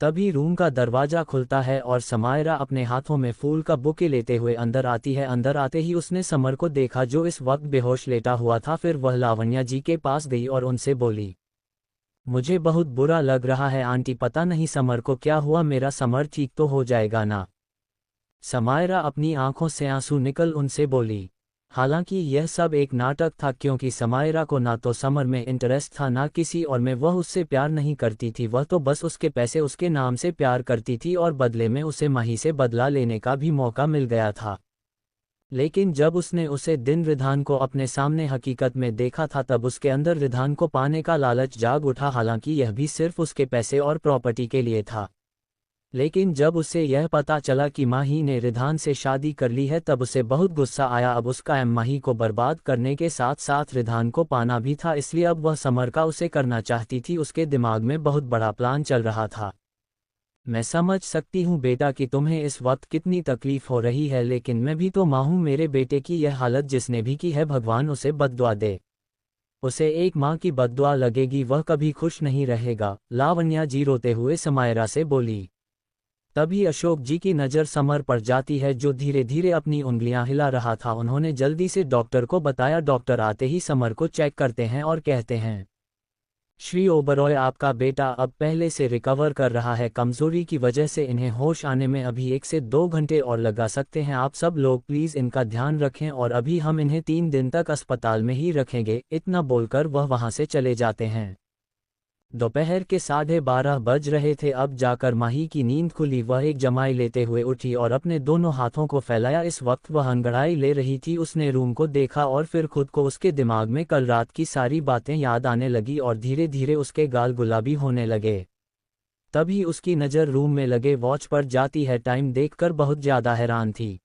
तभी रूम का दरवाजा खुलता है और समायरा अपने हाथों में फूल का बुके लेते हुए अंदर आती है। अंदर आते ही उसने समर को देखा जो इस वक्त बेहोश लेटा हुआ था। फिर वह लावण्या जी के पास गई और उनसे बोली, मुझे बहुत बुरा लग रहा है आंटी, पता नहीं समर को क्या हुआ। मेरा समर ठीक तो हो जाएगा ना? समायरा अपनी आंखों से आंसू निकल उनसे बोली। हालांकि यह सब एक नाटक था, क्योंकि समायरा को ना तो समर में इंटरेस्ट था ना किसी और में। वह उससे प्यार नहीं करती थी, वह तो बस उसके पैसे उसके नाम से प्यार करती थी और बदले में उसे माही से बदला लेने का भी मौका मिल गया था। लेकिन जब उसने उसे दिन रिधान को अपने सामने हकीकत में देखा था तब उसके अंदर रिधान को पाने का लालच जाग उठा। हालांकि यह भी सिर्फ उसके पैसे और प्रॉपर्टी के लिए था। लेकिन जब उसे यह पता चला कि माही ने रिधान से शादी कर ली है तब उसे बहुत गुस्सा आया। अब उसका एम माही को बर्बाद करने के साथ साथ रिधान को पाना भी था, इसलिए अब वह समर का उसे करना चाहती थी। उसके दिमाग में बहुत बड़ा प्लान चल रहा था। मैं समझ सकती हूँ बेटा कि तुम्हें इस वक्त कितनी तकलीफ हो रही है, लेकिन मैं भी तो माँ हूँ। मेरे बेटे की यह हालत जिसने भी की है, भगवान उसे बद्दुआ दे। उसे एक माँ की बद्दुआ लगेगी, वह कभी खुश नहीं रहेगा, लावण्या जी रोते हुए समायरा से बोली। तभी अशोक जी की नज़र समर पर जाती है जो धीरे धीरे अपनी उंगलियां हिला रहा था। उन्होंने जल्दी से डॉक्टर को बताया। डॉक्टर आते ही समर को चेक करते हैं और कहते हैं, श्री ओबरॉय, आपका बेटा अब पहले से रिकवर कर रहा है। कमजोरी की वजह से इन्हें होश आने में अभी 1 से 2 घंटे और लगा सकते हैं। आप सब लोग प्लीज़ इनका ध्यान रखें और अभी हम इन्हें 3 दिन तक अस्पताल में ही रखेंगे। इतना बोलकर वह वहां से चले जाते हैं। दोपहर के 12:30 बज रहे थे। अब जाकर माही की नींद खुली। वह एक जमाई लेते हुए उठी और अपने दोनों हाथों को फैलाया। इस वक्त वह अंगड़ाई ले रही थी। उसने रूम को देखा और फिर खुद को उसके दिमाग में कल रात की सारी बातें याद आने लगी और धीरे धीरे उसके गाल गुलाबी होने लगे। तभी उसकी नज़र रूम में लगे वॉच पर जाती है। टाइम देखकर बहुत ज़्यादा हैरान थी।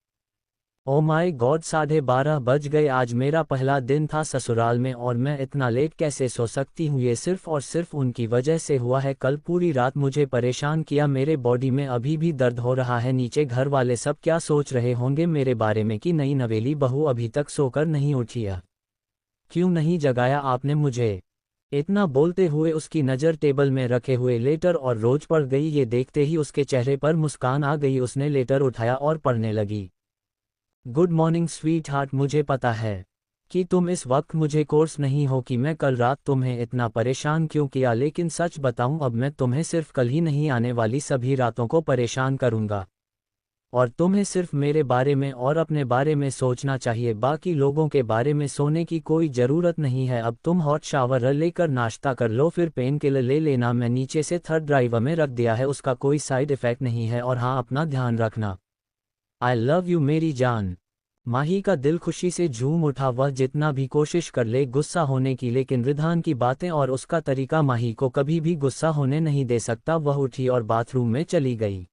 ओ माय गॉड, 12:30 बज गए। आज मेरा पहला दिन था ससुराल में और मैं इतना लेट कैसे सो सकती हूँ? ये सिर्फ और सिर्फ उनकी वजह से हुआ है। कल पूरी रात मुझे परेशान किया। मेरे बॉडी में अभी भी दर्द हो रहा है। नीचे घर वाले सब क्या सोच रहे होंगे मेरे बारे में कि नई नवेली बहू अभी तक सोकर नहीं उठी है। क्यों नहीं जगाया आपने मुझे? इतना बोलते हुए उसकी नज़र टेबल में रखे हुए लेटर और रोज पर गई। ये देखते ही उसके चेहरे पर मुस्कान आ गई। उसने लेटर उठाया और पढ़ने लगी। गुड मॉर्निंग स्वीट हार्ट, मुझे पता है कि तुम इस वक्त मुझे कोर्स नहीं हो कि मैं कल रात तुम्हें इतना परेशान क्यों किया, लेकिन सच बताऊं अब मैं तुम्हें सिर्फ कल ही नहीं आने वाली सभी रातों को परेशान करूंगा। और तुम्हें सिर्फ मेरे बारे में और अपने बारे में सोचना चाहिए, बाकी लोगों के बारे में सोने की कोई ज़रूरत नहीं है। अब तुम हॉट शावर लेकर नाश्ता कर लो, फिर पेन किलर ले लेना। मैं नीचे से थर्ड ड्राइवर में रख दिया है, उसका कोई साइड इफ़ेक्ट नहीं है। और हाँ, अपना ध्यान रखना। आई लव यू मेरी जान। माही का दिल खुशी से झूम उठा। वह जितना भी कोशिश कर ले गुस्सा होने की, लेकिन रिधान की बातें और उसका तरीका माही को कभी भी गुस्सा होने नहीं दे सकता। वह उठी और बाथरूम में चली गई।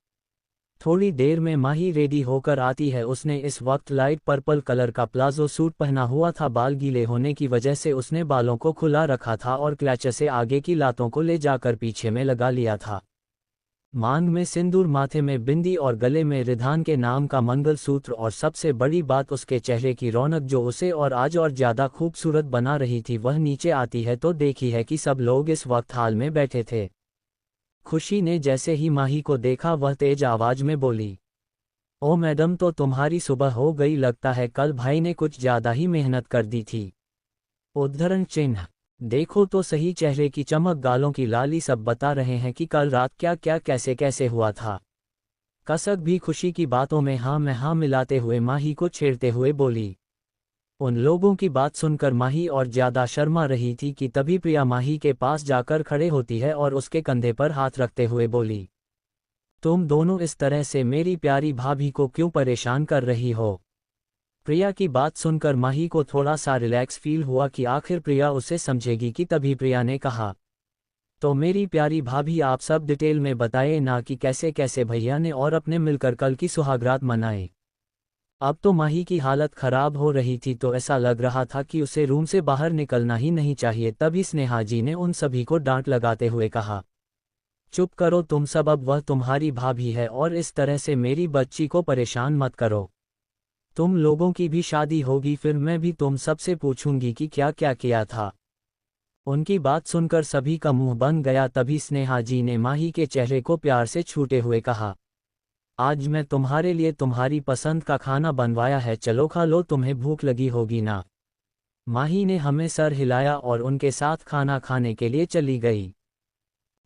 थोड़ी देर में माही रेडी होकर आती है। उसने इस वक्त लाइट पर्पल कलर का प्लाजो सूट पहना हुआ था। बाल गीले होने की वजह से उसने बालों को खुला रखा था और क्लच से आगे की लातों को ले जाकर पीछे में लगा लिया था। मांग में सिंदूर, माथे में बिंदी और गले में रिधान के नाम का मंगलसूत्र, और सबसे बड़ी बात उसके चेहरे की रौनक जो उसे और आज और ज़्यादा खूबसूरत बना रही थी। वह नीचे आती है तो देखी है कि सब लोग इस वक्त हाल में बैठे थे। खुशी ने जैसे ही माही को देखा वह तेज आवाज में बोली, ओ मैडम, तो तुम्हारी सुबह हो गई। लगता है कल भाई ने कुछ ज़्यादा ही मेहनत कर दी थी। उद्धरण चिन्ह। देखो तो सही, चेहरे की चमक, गालों की लाली, सब बता रहे हैं कि कल रात क्या क्या कैसे कैसे हुआ था। कसक भी खुशी की बातों में हाँ में हाँ मिलाते हुए माही को छेड़ते हुए बोली। उन लोगों की बात सुनकर माही और ज्यादा शर्मा रही थी कि तभी प्रिया माही के पास जाकर खड़े होती है और उसके कंधे पर हाथ रखते हुए बोली, तुम दोनों इस तरह से मेरी प्यारी भाभी को क्यों परेशान कर रही हो? प्रिया की बात सुनकर माही को थोड़ा सा रिलैक्स फील हुआ कि आखिर प्रिया उसे समझेगी कि तभी प्रिया ने कहा, तो मेरी प्यारी भाभी आप सब डिटेल में बताए ना कि कैसे कैसे भैया ने और अपने मिलकर कल की सुहागरात मनाए। अब तो माही की हालत खराब हो रही थी तो ऐसा लग रहा था कि उसे रूम से बाहर निकलना ही नहीं चाहिए। तभी स्नेहा जी ने उन सभी को डांट लगाते हुए कहा, चुप करो तुम सब, अब वह तुम्हारी भाभी है और इस तरह से मेरी बच्ची को परेशान मत करो। तुम लोगों की भी शादी होगी, फिर मैं भी तुम सबसे पूछूंगी कि क्या क्या किया था। उनकी बात सुनकर सभी का मुंह बन गया। तभी स्नेहा जी ने माही के चेहरे को प्यार से छूते हुए कहा, आज मैं तुम्हारे लिए तुम्हारी पसंद का खाना बनवाया है, चलो खा लो, तुम्हें भूख लगी होगी ना। माही ने हमें सर हिलाया और उनके साथ खाना खाने के लिए चली गई।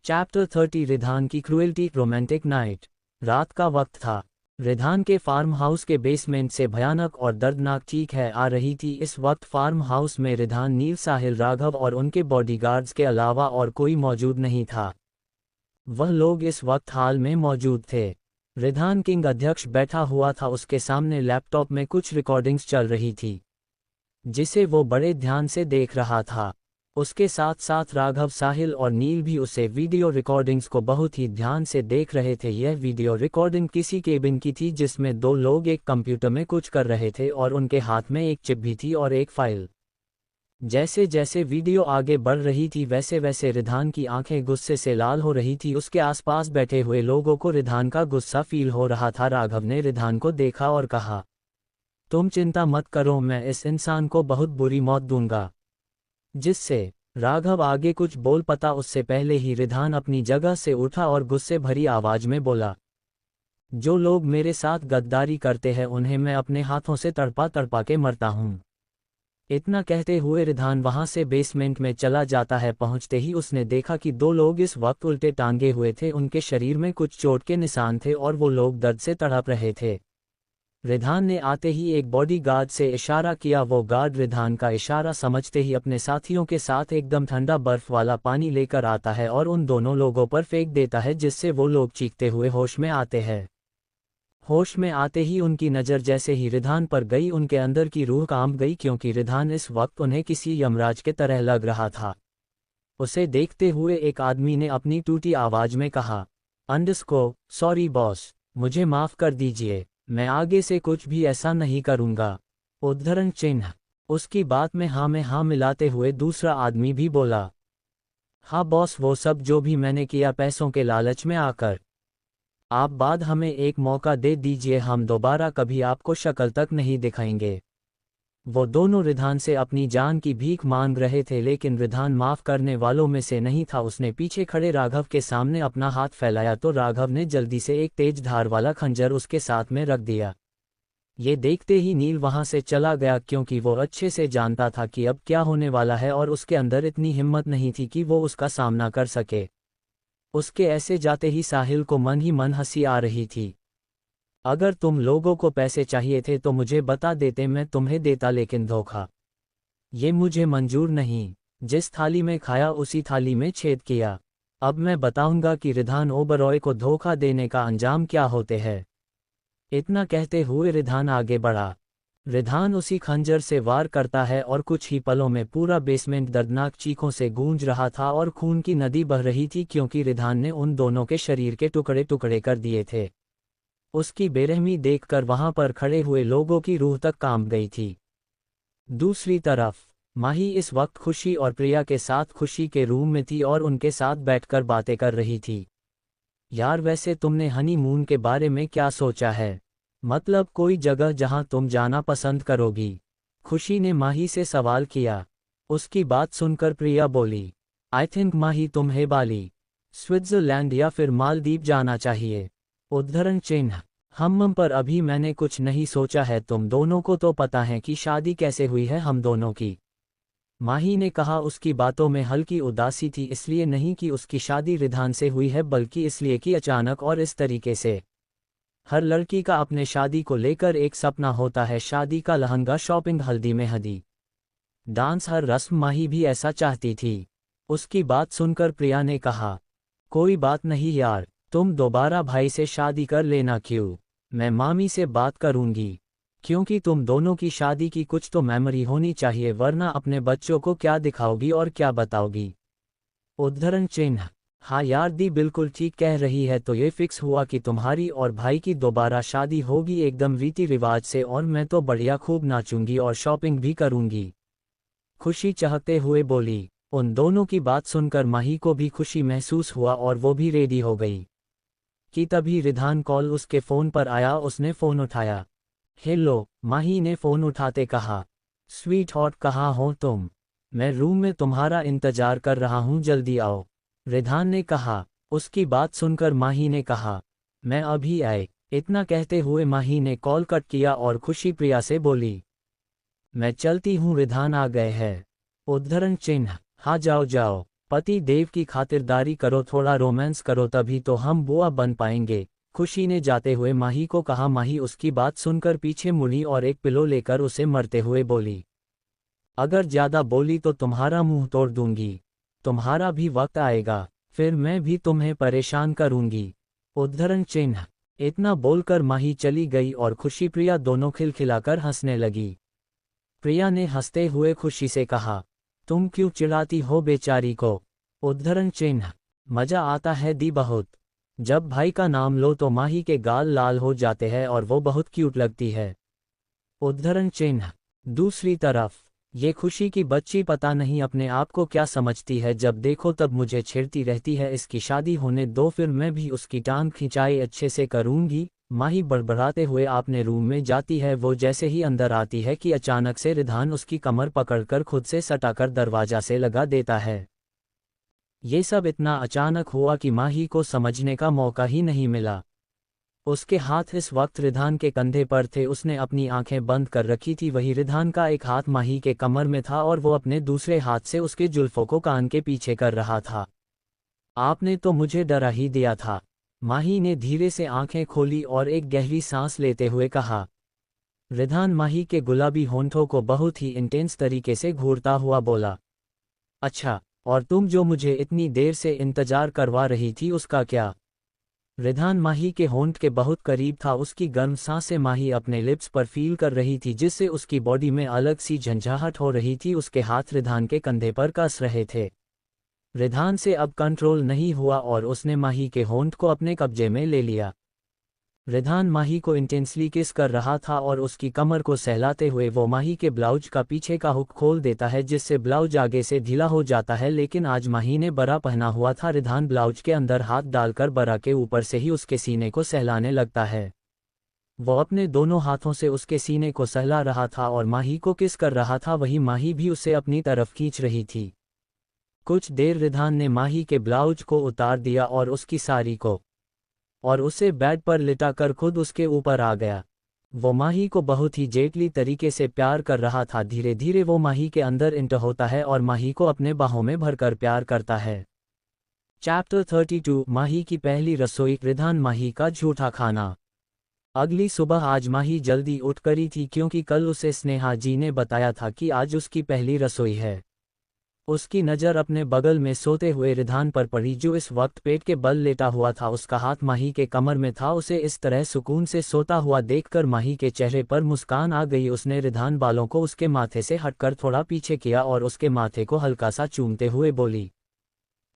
चैप्टर 30 रिधान की क्रूएल्टी। Romantic night. रात का वक्त था। रिधान के फार्म हाउस के बेसमेंट से भयानक और दर्दनाक चीखें आ रही थी। इस वक्त फार्म हाउस में रिधान, नील, साहिल, राघव और उनके बॉडीगार्ड्स के अलावा और कोई मौजूद नहीं था। वह लोग इस वक्त हाल में मौजूद थे। रिधान किंग अध्यक्ष बैठा हुआ था, उसके सामने लैपटॉप में कुछ रिकॉर्डिंग्स चल रही थी जिसे वो बड़े ध्यान से देख रहा था। उसके साथ साथ राघव, साहिल और नील भी उसे वीडियो रिकॉर्डिंग्स को बहुत ही ध्यान से देख रहे थे। यह वीडियो रिकॉर्डिंग किसी केबिन की थी जिसमें दो लोग एक कंप्यूटर में कुछ कर रहे थे और उनके हाथ में एक चिप भी थी और एक फाइल। जैसे जैसे वीडियो आगे बढ़ रही थी वैसे वैसे रिधान की आंखें गुस्से से लाल हो रही थी। उसके आसपास बैठे हुए लोगों को रिधान का गुस्सा फील हो रहा था। राघव ने रिधान को देखा और कहा, तुम चिंता मत करो, मैं इस इंसान को बहुत बुरी मौत दूंगा। जिससे राघव आगे कुछ बोल पाता उससे पहले ही रिधान अपनी जगह से उठा और गुस्से भरी आवाज में बोला, जो लोग मेरे साथ गद्दारी करते हैं उन्हें मैं अपने हाथों से तड़पा तड़पा के मरता हूं। इतना कहते हुए रिधान वहां से बेसमेंट में चला जाता है। पहुंचते ही उसने देखा कि दो लोग इस वक्त उल्टे टांगे हुए थे। उनके शरीर में कुछ चोट के निशान थे और वो लोग दर्द से तड़प रहे थे। रिधान ने आते ही एक बॉडीगार्ड से इशारा किया। वो गार्ड रिधान का इशारा समझते ही अपने साथियों के साथ एकदम ठंडा बर्फ वाला पानी लेकर आता है और उन दोनों लोगों पर फेंक देता है, जिससे वो लोग चीखते हुए होश में आते हैं। होश में आते ही उनकी नज़र जैसे ही रिधान पर गई उनके अंदर की रूह कांप गई, क्योंकि रिधान इस वक्त उन्हें किसी यमराज के तरह लग रहा था। उसे देखते हुए एक आदमी ने अपनी टूटी आवाज में कहा, सॉरी बॉस, मुझे माफ कर दीजिए, मैं आगे से कुछ भी ऐसा नहीं करूंगा। उद्धरण चिन्ह। उसकी बात में हाँ मिलाते हुए दूसरा आदमी भी बोला, हाँ बॉस, वो सब जो भी मैंने किया पैसों के लालच में आकर। आप बाद हमें एक मौका दे दीजिए, हम दोबारा कभी आपको शक्ल तक नहीं दिखाएंगे। वो दोनों रिधान से अपनी जान की भीख मांग रहे थे, लेकिन रिधान माफ करने वालों में से नहीं था। उसने पीछे खड़े राघव के सामने अपना हाथ फैलाया तो राघव ने जल्दी से एक तेज धार वाला खंजर उसके साथ में रख दिया। ये देखते ही नील वहां से चला गया, क्योंकि वो अच्छे से जानता था कि अब क्या होने वाला है और उसके अंदर इतनी हिम्मत नहीं थी कि वो उसका सामना कर सके। उसके ऐसे जाते ही साहिल को मन ही मन हंसी आ रही थी। अगर तुम लोगों को पैसे चाहिए थे तो मुझे बता देते, मैं तुम्हें देता, लेकिन धोखा ये मुझे मंजूर नहीं। जिस थाली में खाया उसी थाली में छेद किया। अब मैं बताऊंगा कि रिधान ओबरॉय को धोखा देने का अंजाम क्या होते हैं। इतना कहते हुए रिधान आगे बढ़ा। रिधान उसी खंजर से वार करता है और कुछ ही पलों में पूरा बेसमेंट दर्दनाक चीखों से गूंज रहा था और खून की नदी बह रही थी, क्योंकि रिधान ने उन दोनों के शरीर के टुकड़े टुकड़े कर दिए थे। उसकी बेरहमी देखकर वहां पर खड़े हुए लोगों की रूह तक कांप गई थी। दूसरी तरफ माही इस वक्त खुशी और प्रिया के साथ खुशी के रूम में थी और उनके साथ बैठकर बातें कर रही थी। यार, वैसे तुमने हनीमून के बारे में क्या सोचा है? मतलब कोई जगह जहां तुम जाना पसंद करोगी? खुशी ने माही से सवाल किया। उसकी बात सुनकर प्रिया बोली, आई थिंक माही तुम्हें बाली, स्विट्जरलैंड या फिर मालदीव जाना चाहिए। उद्धरण चिन्ह। पर अभी मैंने कुछ नहीं सोचा है, तुम दोनों को तो पता है कि शादी कैसे हुई है हम दोनों की। माही ने कहा। उसकी बातों में हल्की उदासी थी, इसलिए नहीं कि उसकी शादी रिधान से हुई है, बल्कि इसलिए कि अचानक और इस तरीके से। हर लड़की का अपने शादी को लेकर एक सपना होता है, शादी का लहंगा, शॉपिंग, हल्दी मेहंदी, डांस, हर रस्म। माही भी ऐसा चाहती थी। उसकी बात सुनकर प्रिया ने कहा, कोई बात नहीं यार, तुम दोबारा भाई से शादी कर लेना। क्यों? मैं मामी से बात करूंगी, क्योंकि तुम दोनों की शादी की कुछ तो मेमोरी होनी चाहिए, वरना अपने बच्चों को क्या दिखाओगी और क्या बताओगी। उद्धरण चिन्ह। हाँ यार, दी बिल्कुल ठीक कह रही है। तो ये फिक्स हुआ कि तुम्हारी और भाई की दोबारा शादी होगी एकदम रीति रिवाज से, और मैं तो बढ़िया खूब नाचूंगी और शॉपिंग भी करूंगी। खुशी चाहते हुए बोली। उन दोनों की बात सुनकर माही को भी खुशी महसूस हुआ और वो भी रेडी हो गई कि तभी रिधान कॉल उसके फ़ोन पर आया। उसने फ़ोन उठाया। हेलो, माही ने फ़ोन उठाते कहा, स्वीट हॉट, कहाँ हो तुम? मैं रूम में तुम्हारा इंतजार कर रहा हूँ, जल्दी आओ, रिधान ने कहा। उसकी बात सुनकर माही ने कहा, मैं अभी आए। इतना कहते हुए माही ने कॉल कट किया और खुशी प्रिया से बोली, मैं चलती हूँ, रिधान आ गए हैं। उद्धरण चिन्ह, हाँ जाओ जाओ, पति देव की खातिरदारी करो, थोड़ा रोमांस करो, तभी तो हम बुआ बन पाएंगे, खुशी ने जाते हुए माही को कहा। माही उसकी बात सुनकर पीछे मुड़ी और एक पिलो लेकर उसे मरते हुए बोली, अगर ज्यादा बोली तो तुम्हारा मुंह तोड़ दूंगी, तुम्हारा भी वक्त आएगा, फिर मैं भी तुम्हें परेशान करूंगी। उद्धरण चिन्ह। इतना बोलकर माही चली गई और खुशी प्रिया दोनों खिलखिलाकर हंसने लगी। प्रिया ने हंसते हुए खुशी से कहा, तुम क्यों चिढ़ाती हो बेचारी को। उद्धरण चिन्ह, मजा आता है दी बहुत। जब भाई का नाम लो तो माही के गाल लाल हो जाते हैं और वो बहुत क्यूट लगती है। उद्धरण चिन्ह। दूसरी तरफ ये खुशी की बच्ची पता नहीं अपने आप को क्या समझती है, जब देखो तब मुझे छेड़ती रहती है, इसकी शादी होने दो, फिर मैं भी उसकी टांग खिंचाई अच्छे से करूंगी। माही बड़बड़ाते हुए अपने रूम में जाती है। वो जैसे ही अंदर आती है कि अचानक से रिधान उसकी कमर पकड़कर खुद से सटाकर दरवाजा से लगा देता है। ये सब इतना अचानक हुआ कि माही को समझने का मौका ही नहीं मिला। उसके हाथ इस वक्त रिधान के कंधे पर थे, उसने अपनी आंखें बंद कर रखी थी, वही रिधान का एक हाथ माही के कमर में था और वो अपने दूसरे हाथ से उसके जुल्फों को कान के पीछे कर रहा था। आपने तो मुझे डरा ही दिया था। माही ने धीरे से आंखें खोली और एक गहरी सांस लेते हुए कहा। रिधान माही के गुलाबी होंठों को बहुत ही इंटेंस तरीके से घूरता हुआ बोला, अच्छा, और तुम जो मुझे इतनी देर से इंतजार करवा रही थी उसका क्या। रिधान माही के होंठ के बहुत करीब था, उसकी गर्म सांसें माही अपने लिप्स पर फील कर रही थी, जिससे उसकी बॉडी में अलग सी झंझाहट हो रही थी। उसके हाथ रिधान के कंधे पर कस रहे थे। रिधान से अब कंट्रोल नहीं हुआ और उसने माही के होंठ को अपने कब्जे में ले लिया। रिधान माही को इंटेंसली किस कर रहा था और उसकी कमर को सहलाते हुए वो माही के ब्लाउज का पीछे का हुक खोल देता है, जिससे ब्लाउज आगे से ढीला हो जाता है। लेकिन आज माही ने बरा पहना हुआ था। रिधान ब्लाउज के अंदर हाथ डालकर बरा के ऊपर से ही उसके सीने को सहलाने लगता है। वो अपने दोनों हाथों से उसके सीने को सहला रहा था और माही को किस कर रहा था, वही माही भी उसे अपनी तरफ खींच रही थी। कुछ देर रिधान ने माही के ब्लाउज को उतार दिया और उसकी साड़ी को, और उसे बेड पर लिटाकर खुद उसके ऊपर आ गया। वो माही को बहुत ही जेटली तरीके से प्यार कर रहा था। धीरे धीरे वो माही के अंदर इंटर होता है और माही को अपने बाहों में भरकर प्यार करता है। चैप्टर 32 माही की पहली रसोई। रिधान माही का झूठा खाना। अगली सुबह आज माही जल्दी उठ करी थी, क्योंकि कल उसे स्नेहा जी ने बताया था कि आज उसकी पहली रसोई है। उसकी नज़र अपने बगल में सोते हुए रिधान पर पड़ी, जो इस वक्त पेट के बल लेटा हुआ था। उसका हाथ माही के कमर में था। उसे इस तरह सुकून से सोता हुआ देखकर माही के चेहरे पर मुस्कान आ गई। उसने रिधान बालों को उसके माथे से हटकर थोड़ा पीछे किया और उसके माथे को हल्का सा चूमते हुए बोली,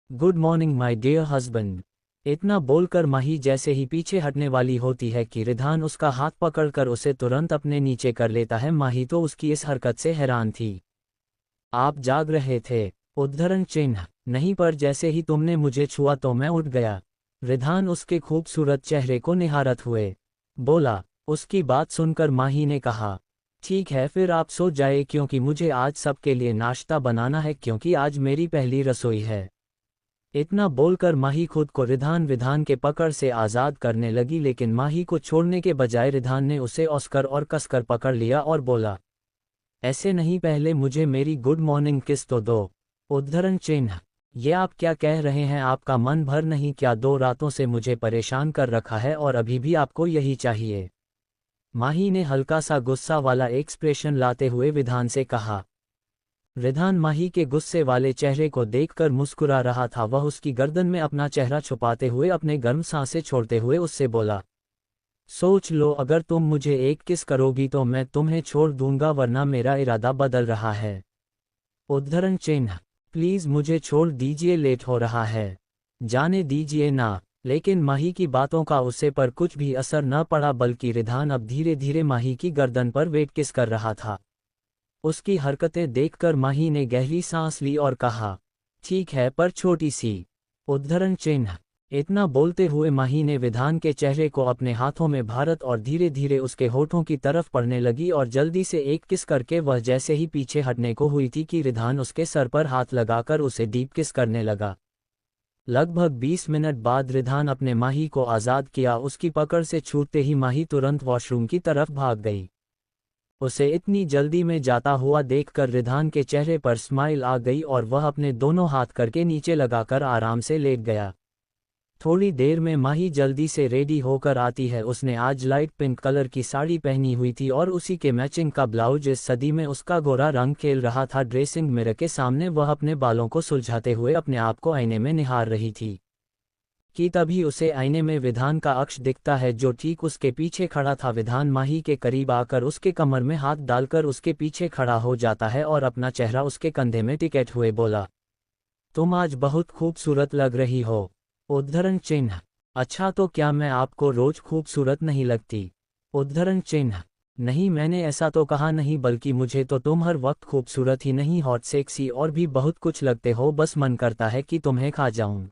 good morning my dear husband. इतना बोलकर माही जैसे ही पीछे हटने वाली होती है कि रिधान उसका हाथ पकड़कर उसे तुरंत अपने नीचे कर लेता है। माही तो उसकी इस हरकत से हैरान थी। आप जाग रहे थे। उद्धरण चिन्ह, नहीं, पर जैसे ही तुमने मुझे छुआ तो मैं उठ गया। रिधान उसके खूबसूरत चेहरे को निहारत हुए बोला। उसकी बात सुनकर माही ने कहा, ठीक है फिर आप सो जाए, क्योंकि मुझे आज सबके लिए नाश्ता बनाना है, क्योंकि आज मेरी पहली रसोई है। इतना बोलकर माही खुद को रिधान के पकड़ से आज़ाद करने लगी, लेकिन माही को छोड़ने के बजाय रिधान ने उसे ऑस्कर और कसकर पकड़ लिया और बोला, ऐसे नहीं, पहले मुझे मेरी गुड मॉर्निंग किस तो दो। उद्धरण चिन्ह, ये आप क्या कह रहे हैं, आपका मन भर नहीं क्या? 2 रातों से मुझे परेशान कर रखा है और अभी भी आपको यही चाहिए। माही ने हल्का सा गुस्सा वाला एक्सप्रेशन लाते हुए विधान से कहा। रिधान माही के गुस्से वाले चेहरे को देखकर मुस्कुरा रहा था। वह उसकी गर्दन में अपना चेहरा छुपाते हुए अपने गर्म सांसें छोड़ते हुए उससे बोला, सोच लो, अगर तुम मुझे एक किस करोगी तो मैं तुम्हें छोड़ दूंगा, वरना मेरा इरादा बदल रहा है। उद्धरण चिन्ह, प्लीज मुझे छोड़ दीजिए, लेट हो रहा है, जाने दीजिए ना। लेकिन माही की बातों का उसे पर कुछ भी असर न पड़ा, बल्कि रिधान अब धीरे धीरे माही की गर्दन पर वेट किस कर रहा था। उसकी हरकतें देखकर माही ने गहरी सांस ली और कहा, ठीक है, पर छोटी सी। उद्धरण चिन्ह, इतना बोलते हुए माही ने विधान के चेहरे को अपने हाथों में भारत और धीरे धीरे उसके होठों की तरफ पड़ने लगी और जल्दी से एक किस करके वह जैसे ही पीछे हटने को हुई थी कि रिधान उसके सर पर हाथ लगाकर उसे डीप किस करने लगा। लगभग 20 मिनट बाद रिधान अपने माही को आज़ाद किया। उसकी पकड़ से छूटते ही माही तुरंत वॉशरूम की तरफ भाग गई। उसे इतनी जल्दी में जाता हुआ देखकर रिधान के चेहरे पर स्माइल आ गई और वह अपने दोनों हाथ करके नीचे लगाकर आराम से लेट गया। थोड़ी देर में माही जल्दी से रेडी होकर आती है। उसने आज लाइट पिंक कलर की साड़ी पहनी हुई थी और उसी के मैचिंग का ब्लाउज इस सदी में उसका गोरा रंग खेल रहा था। ड्रेसिंग मिरर के सामने वह अपने बालों को सुलझाते हुए अपने आप को आईने में निहार रही थी कि तभी उसे आईने में विधान का अक्ष दिखता है जो ठीक उसके पीछे खड़ा था। विधान माही के करीब आकर उसके कमर में हाथ डालकर उसके पीछे खड़ा हो जाता है और अपना चेहरा उसके कंधे में टिकेट हुए बोला, तुम आज बहुत खूबसूरत लग रही हो। उद्धरण चिन्ह। अच्छा तो क्या मैं आपको रोज खूबसूरत नहीं लगती? उद्धरण चिन्ह। नहीं, मैंने ऐसा तो कहा नहीं, बल्कि मुझे तो तुम हर वक्त खूबसूरत ही नहीं, हॉट, सेक्सी और भी बहुत कुछ लगते हो। बस मन करता है कि तुम्हें खा जाऊं।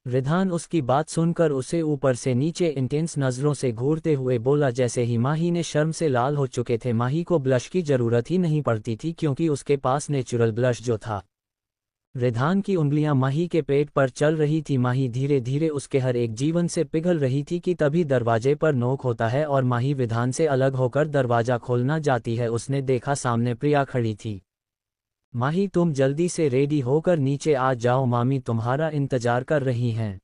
रिधान उसकी बात सुनकर उसे ऊपर से नीचे इंटेंस नज़रों से घूरते हुए बोला। जैसे ही माही ने शर्म से लाल हो चुके थे। माही को ब्लश की जरूरत ही नहीं पड़ती थी क्योंकि उसके पास नेचुरल ब्लश जो था। रिधान की उंगलियां माही के पेट पर चल रही थी। माही धीरे धीरे उसके हर एक जीवन से पिघल रही थी कि तभी दरवाजे पर नोक होता है और माही विधान से अलग होकर दरवाजा खोलना जाती है। उसने देखा सामने प्रिया खड़ी थी। माही, तुम जल्दी से रेडी होकर नीचे आ जाओ, मामी तुम्हारा इंतजार कर रही हैं।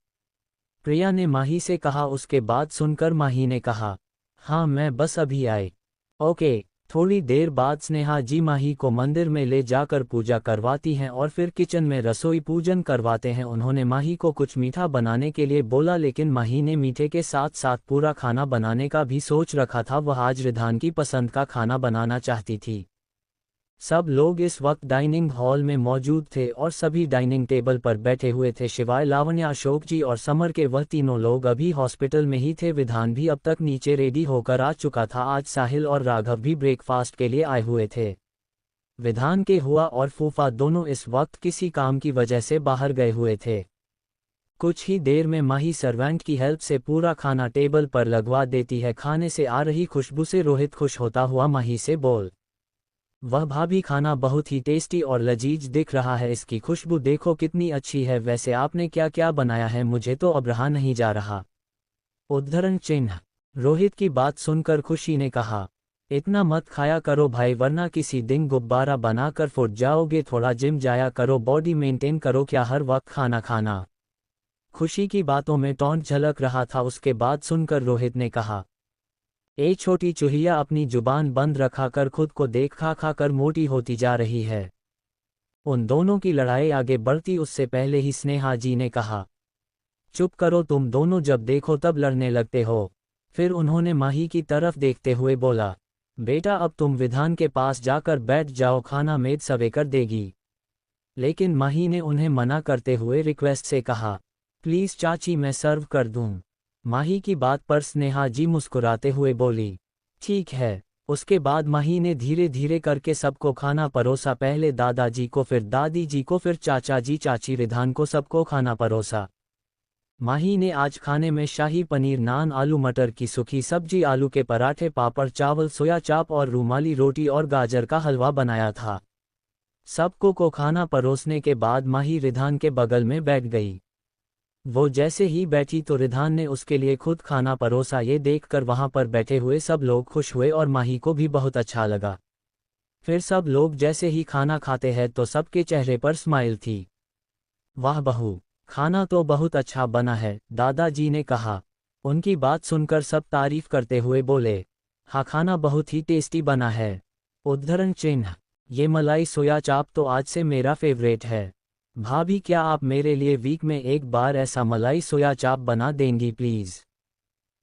प्रिया ने माही से कहा। उसके बाद सुनकर माही ने कहा, हाँ मैं बस अभी आए। ओके। थोड़ी देर बाद स्नेहा जी माही को मंदिर में ले जाकर पूजा करवाती हैं और फिर किचन में रसोई पूजन करवाते हैं। उन्होंने माही को कुछ मीठा बनाने के लिए बोला, लेकिन माही ने मीठे के साथ साथ पूरा खाना बनाने का भी सोच रखा था। वह आज रिधान की पसंद का खाना बनाना चाहती थी। सब लोग इस वक्त डाइनिंग हॉल में मौजूद थे और सभी डाइनिंग टेबल पर बैठे हुए थे शिवाय लावण्या, अशोक जी और समर के। वह तीनों लोग अभी हॉस्पिटल में ही थे। विधान भी अब तक नीचे रेडी होकर आ चुका था। आज साहिल और राघव भी ब्रेकफास्ट के लिए आए हुए थे। विधान के हुआ और फूफा दोनों इस वक्त किसी काम की वजह से बाहर गए हुए थे। कुछ ही देर में माही सर्वेंट की हेल्प से पूरा खाना टेबल पर लगवा देती है। खाने से आ रही खुशबू से रोहित खुश होता हुआ माही से बोल, वह भाभी, खाना बहुत ही टेस्टी और लजीज दिख रहा है, इसकी खुशबू देखो कितनी अच्छी है। वैसे आपने क्या क्या बनाया है, मुझे तो अब रहा नहीं जा रहा। उद्धरण चिन्ह। रोहित की बात सुनकर खुशी ने कहा, इतना मत खाया करो भाई, वरना किसी दिन गुब्बारा बनाकर फुट जाओगे। थोड़ा जिम जाया करो, बॉडी मेंटेन करो, क्या हर वक्त खाना खाना। खुशी की बातों में टॉन्ट झलक रहा था। उसके बाद सुनकर रोहित ने कहा, ए छोटी चूहिया, अपनी जुबान बंद रखा कर, खुद को देख, खा खा कर मोटी होती जा रही है। उन दोनों की लड़ाई आगे बढ़ती उससे पहले ही स्नेहा जी ने कहा, चुप करो तुम दोनों, जब देखो तब लड़ने लगते हो। फिर उन्होंने माही की तरफ देखते हुए बोला, बेटा अब तुम विधान के पास जाकर बैठ जाओ, खाना मेड सवे कर देगी। लेकिन माही ने उन्हें मना करते हुए रिक्वेस्ट से कहा, प्लीज चाची, मैं सर्व कर दूं। माही की बात पर स्नेहा जी मुस्कुराते हुए बोली, ठीक है। उसके बाद माही ने धीरे धीरे करके सबको खाना परोसा। पहले दादाजी को, फिर दादी जी को, फिर चाचा जी, चाची, रिधान को, सबको खाना परोसा। माही ने आज खाने में शाही पनीर, नान, आलू मटर की सूखी सब्जी, आलू के पराठे, पापड़, चावल, सोया चाप और रूमाली रोटी और गाजर का हलवा बनाया था। सबको को खाना परोसने के बाद माही रिधान के बगल में बैठ गई। वो जैसे ही बैठी तो रिधान ने उसके लिए खुद खाना परोसा। ये देखकर वहां पर बैठे हुए सब लोग खुश हुए और माही को भी बहुत अच्छा लगा। फिर सब लोग जैसे ही खाना खाते हैं तो सबके चेहरे पर स्माइल थी। वाह बहू, खाना तो बहुत अच्छा बना है, दादाजी ने कहा। उनकी बात सुनकर सब तारीफ करते हुए बोले, हाँ खाना बहुत ही टेस्टी बना है। उद्धरण चिन्ह। ये मलाई सोया चाप तो आज से मेरा फेवरेट है। भाभी, क्या आप मेरे लिए वीक में एक बार ऐसा मलाई सोया चाप बना देंगी प्लीज?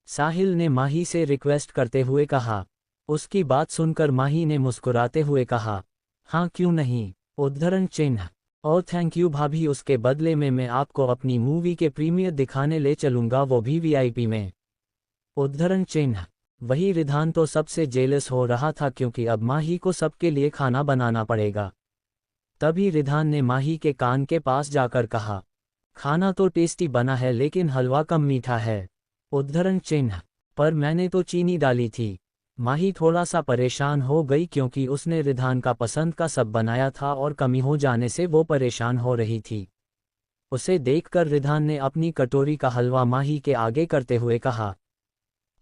साहिल ने माही से रिक्वेस्ट करते हुए कहा। उसकी बात सुनकर माही ने मुस्कुराते हुए कहा, हाँ क्यों नहीं। उद्धरण चिन्ह। और थैंक यू भाभी, उसके बदले में मैं आपको अपनी मूवी के प्रीमियर दिखाने ले चलूंगा, वो भी वीआईपी में। उद्धरण चिन्ह। वही रिधान तो सबसे जेलस हो रहा था क्योंकि अब माही को सबके लिए खाना बनाना पड़ेगा। तभी रिधान ने माही के कान के पास जाकर कहा, खाना तो टेस्टी बना है लेकिन हलवा कम मीठा है। उद्धरण चिन्ह। पर मैंने तो चीनी डाली थी। माही थोड़ा सा परेशान हो गई क्योंकि उसने रिधान का पसंद का सब बनाया था और कमी हो जाने से वो परेशान हो रही थी। उसे देखकर रिधान ने अपनी कटोरी का हलवा माही के आगे करते हुए कहा,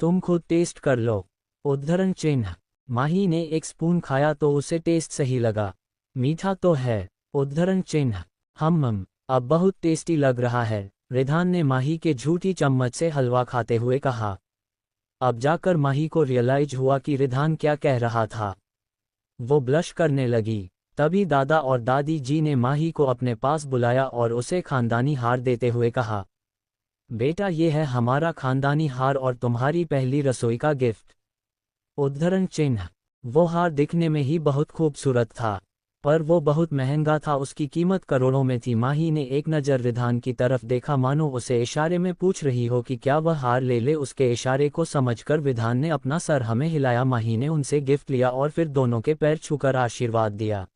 तुम खुद टेस्ट कर लो। उद्धरण चिन्ह। माही ने एक स्पून खाया तो उसे टेस्ट सही लगा। मीठा तो है। उद्धरण चिन्ह। अब बहुत टेस्टी लग रहा है। रिधान ने माही के झूठी चम्मच से हलवा खाते हुए कहा। अब जाकर माही को रियलाइज हुआ कि रिधान क्या कह रहा था। वो ब्लश करने लगी। तभी दादा और दादी जी ने माही को अपने पास बुलाया और उसे खानदानी हार देते हुए कहा, बेटा ये है हमारा खानदानी हार और तुम्हारी पहली रसोई का गिफ्ट। उद्धरण चिन्ह। वो हार दिखने में ही बहुत खूबसूरत था, पर वो बहुत महंगा था, उसकी कीमत करोड़ों में थी। माही ने एक नज़र रिधान की तरफ देखा मानो उसे इशारे में पूछ रही हो कि क्या वह हार ले ले। उसके इशारे को समझकर विधान ने अपना सर हमें हिलाया। माही ने उनसे गिफ्ट लिया और फिर दोनों के पैर छूकर आशीर्वाद दिया।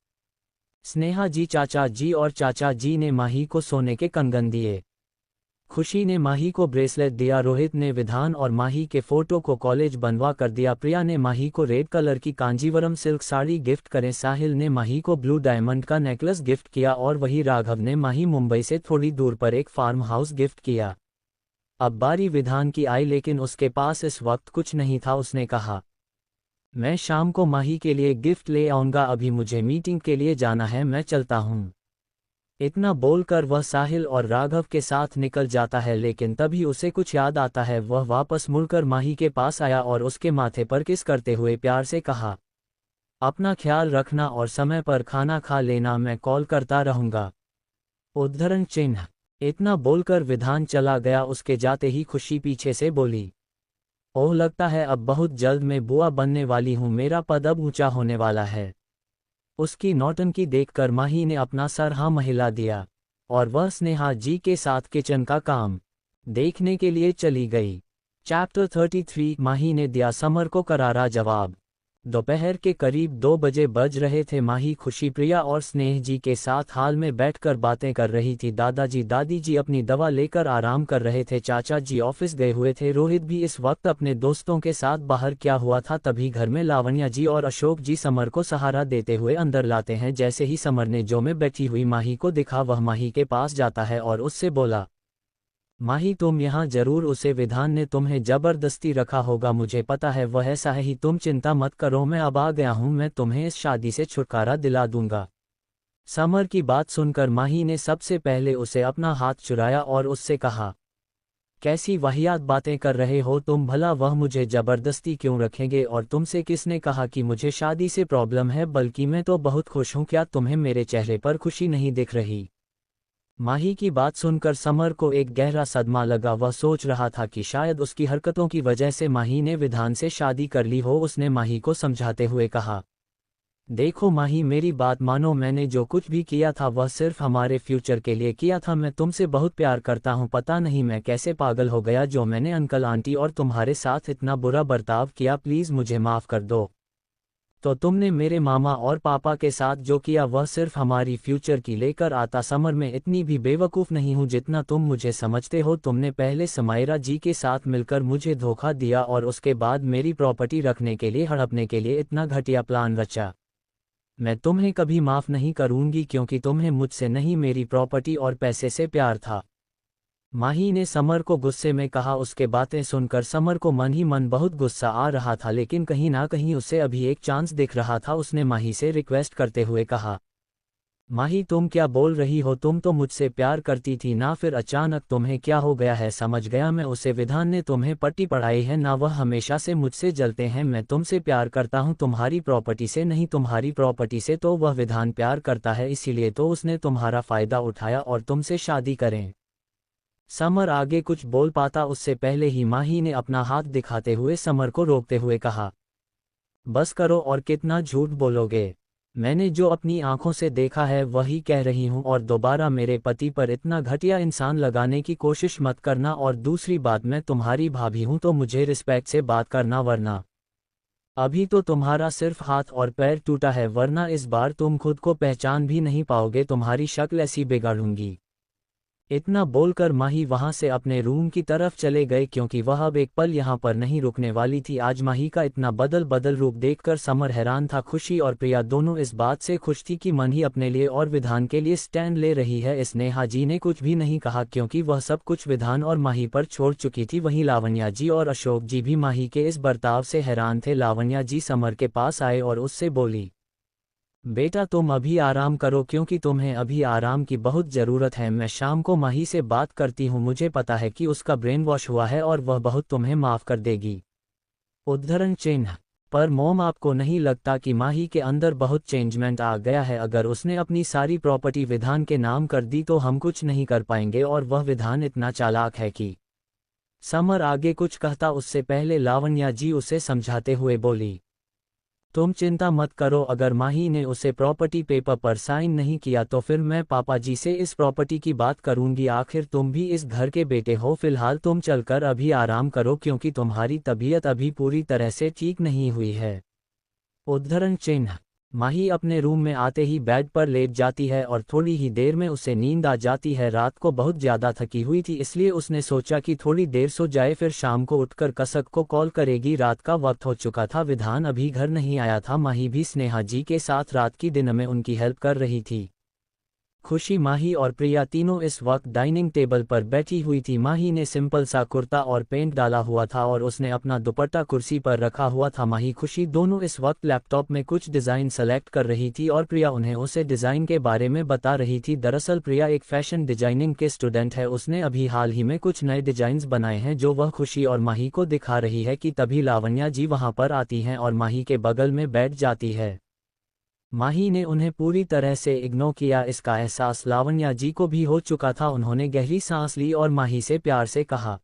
स्नेहा जी, चाचा जी और चाचा जी ने माही को सोने के कंगन दिए। खुशी ने माही को ब्रेसलेट दिया। रोहित ने विधान और माही के फोटो को कॉलेज बनवा कर दिया। प्रिया ने माही को रेड कलर की कांजीवरम सिल्क साड़ी गिफ्ट करें। साहिल ने माही को ब्लू डायमंड का नेकलेस गिफ्ट किया और वही राघव ने माही मुंबई से थोड़ी दूर पर एक फार्म हाउस गिफ्ट किया। अब बारी विधान की आई, लेकिन उसके पास इस वक्त कुछ नहीं था। उसने कहा, मैं शाम को माही के लिए गिफ्ट ले आऊंगा, अभी मुझे मीटिंग के लिए जाना है, मैं चलता हूँ। इतना बोलकर वह साहिल और राघव के साथ निकल जाता है, लेकिन तभी उसे कुछ याद आता है। वह वापस मुड़कर माही के पास आया और उसके माथे पर किस करते हुए प्यार से कहा, अपना ख्याल रखना और समय पर खाना खा लेना, मैं कॉल करता रहूंगा। उद्धरण चिन्ह। इतना बोलकर विधान चला गया। उसके जाते ही खुशी पीछे से बोली, ओह लगता है अब बहुत जल्द मैं बुआ बनने वाली हूँ, मेरा पद अब ऊंचा होने वाला है। उसकी नौटंकी देखकर माही ने अपना सर हाँ महिला दिया और वह स्नेहा जी के साथ किचन का काम देखने के लिए चली गई। चैप्टर 33। माही ने दिया समर को करारा जवाब। दोपहर के करीब 2 बजे बज रहे थे। माही खुशी, प्रिया और स्नेह जी के साथ हाल में बैठकर बातें कर रही थी। दादाजी दादी जी अपनी दवा लेकर आराम कर रहे थे। चाचा जी ऑफिस गए हुए थे। रोहित भी इस वक्त अपने दोस्तों के साथ बाहर। क्या हुआ था, तभी घर में लावण्या जी और अशोक जी समर को सहारा देते हुए अंदर लाते हैं। जैसे ही समर ने जो में बैठी हुई माही को दिखा, वह माही के पास जाता है और उससे बोला, माही तुम यहाँ जरूर, उसे विधान ने तुम्हें जबरदस्ती रखा होगा, मुझे पता है वह ऐसा है ही, तुम चिंता मत करो, मैं अब आ गया हूँ, मैं तुम्हें इस शादी से छुटकारा दिला दूंगा। समर की बात सुनकर माही ने सबसे पहले उसे अपना हाथ चुराया और उससे कहा, कैसी वाहियात बातें कर रहे हो तुम, भला वह मुझे जबरदस्ती क्यों रखेंगे, और तुमसे किसने कहा कि मुझे शादी से प्रॉब्लम है, बल्कि मैं तो बहुत खुश हूँ, क्या तुम्हें मेरे चेहरे पर खुशी नहीं दिख रही। माही की बात सुनकर समर को एक गहरा सदमा लगा। वह सोच रहा था कि शायद उसकी हरकतों की वजह से माही ने विधान से शादी कर ली हो। उसने माही को समझाते हुए कहा, देखो माही मेरी बात मानो, मैंने जो कुछ भी किया था वह सिर्फ हमारे फ्यूचर के लिए किया था। मैं तुमसे बहुत प्यार करता हूँ, पता नहीं मैं कैसे पागल हो गया जो मैंने अंकल आंटी और तुम्हारे साथ इतना बुरा बर्ताव किया, प्लीज़ मुझे माफ़ कर दो। तो तुमने मेरे मामा और पापा के साथ जो किया वह सिर्फ हमारी फ्यूचर की लेकर आता। समर मैं इतनी भी बेवकूफ़ नहीं हूँ जितना तुम मुझे समझते हो। तुमने पहले समायरा जी के साथ मिलकर मुझे धोखा दिया और उसके बाद मेरी प्रॉपर्टी रखने के लिए, हड़पने के लिए इतना घटिया प्लान रचा। मैं तुम्हें कभी माफ़ नहीं करूँगी क्योंकि तुम्हें मुझसे नहीं, मेरी प्रॉपर्टी और पैसे से प्यार था। माही ने समर को गुस्से में कहा। उसके बातें सुनकर समर को मन ही मन बहुत गुस्सा आ रहा था, लेकिन कहीं ना कहीं उसे अभी एक चांस दिख रहा था। उसने माही से रिक्वेस्ट करते हुए कहा, माही तुम क्या बोल रही हो, तुम तो मुझसे प्यार करती थी ना, फिर अचानक तुम्हें क्या हो गया है। समझ गया मैं, उसे विधान ने तुम्हें पट्टी पढ़ाई है ना, वह हमेशा से मुझसे जलते हैं। मैं तुमसे प्यार करता हूँ, तुम्हारी प्रॉपर्टी से नहीं, तुम्हारी प्रॉपर्टी से तो वह विधान प्यार करता है, इसीलिए तो उसने तुम्हारा फ़ायदा उठाया और तुमसे शादी करें। समर आगे कुछ बोल पाता उससे पहले ही माही ने अपना हाथ दिखाते हुए समर को रोकते हुए कहा, बस करो, और कितना झूठ बोलोगे। मैंने जो अपनी आंखों से देखा है वही कह रही हूँ, और दोबारा मेरे पति पर इतना घटिया इंसान लगाने की कोशिश मत करना। और दूसरी बात, मैं तुम्हारी भाभी हूँ तो मुझे रिस्पेक्ट से बात करना, वरना अभी तो तुम्हारा सिर्फ हाथ और पैर टूटा है, वरना इस बार तुम खुद को पहचान भी नहीं पाओगे, तुम्हारी शक्ल ऐसी बिगाड़ूंगी। इतना बोलकर माही वहां से अपने रूम की तरफ चले गए क्योंकि वह अब एक पल यहाँ पर नहीं रुकने वाली थी। आज माही का इतना बदल रूप देखकर समर हैरान था। खुशी और प्रिया दोनों इस बात से खुश थी कि मन ही अपने लिए और विधान के लिए स्टैंड ले रही है। इस नेहा जी ने कुछ भी नहीं कहा क्योंकि वह सब कुछ विधान और माही पर छोड़ चुकी थी। वहीं लावण्या जी और अशोक जी भी माही के इस बर्ताव से हैरान थे। लावण्या जी समर के पास आए और उससे बोली, बेटा तुम अभी आराम करो क्योंकि तुम्हें अभी आराम की बहुत ज़रूरत है। मैं शाम को माही से बात करती हूँ, मुझे पता है कि उसका ब्रेन वॉश हुआ है और वह बहुत तुम्हें माफ़ कर देगी। उद्धरण चिन्ह। पर मोम आपको नहीं लगता कि माही के अंदर बहुत चेंजमेंट आ गया है? अगर उसने अपनी सारी प्रॉपर्टी विधान के नाम कर दी तो हम कुछ नहीं कर पाएंगे और वह विधान इतना चालाक है कि। समर आगे कुछ कहता उससे पहले लावण्या जी उसे समझाते हुए बोली, तुम चिंता मत करो, अगर माही ने उसे प्रॉपर्टी पेपर पर साइन नहीं किया तो फिर मैं पापा जी से इस प्रॉपर्टी की बात करूंगी। आखिर तुम भी इस घर के बेटे हो। फिलहाल तुम चलकर अभी आराम करो क्योंकि तुम्हारी तबीयत अभी पूरी तरह से ठीक नहीं हुई है। उद्धरण चिन्ह। माही अपने रूम में आते ही बेड पर लेट जाती है और थोड़ी ही देर में उसे नींद आ जाती है। रात को बहुत ज़्यादा थकी हुई थी इसलिए उसने सोचा कि थोड़ी देर सो जाए, फिर शाम को उठकर कसक को कॉल करेगी। रात का वक्त हो चुका था, विधान अभी घर नहीं आया था। माही भी स्नेहा जी के साथ रात की डिनर में उनकी हेल्प कर रही थी। खुशी, माही और प्रिया तीनों इस वक्त डाइनिंग टेबल पर बैठी हुई थी। माही ने सिंपल सा कुर्ता और पेंट डाला हुआ था और उसने अपना दुपट्टा कुर्सी पर रखा हुआ था। माही, खुशी दोनों इस वक्त लैपटॉप में कुछ डिज़ाइन सेलेक्ट कर रही थी और प्रिया उन्हें उसे डिज़ाइन के बारे में बता रही थी। दरअसल प्रिया एक फैशन डिजाइनिंग के स्टूडेंट है, उसने अभी हाल ही में कुछ नए डिजाइन्स बनाए हैं जो वह खुशी और माही को दिखा रही है कि तभी लावण्या जी वहां पर आती हैं और माही के बगल में बैठ जाती है। माही ने उन्हें पूरी तरह से इग्नोर किया, इसका एहसास लावण्या जी को भी हो चुका था। उन्होंने गहरी सांस ली और माही से प्यार से कहा,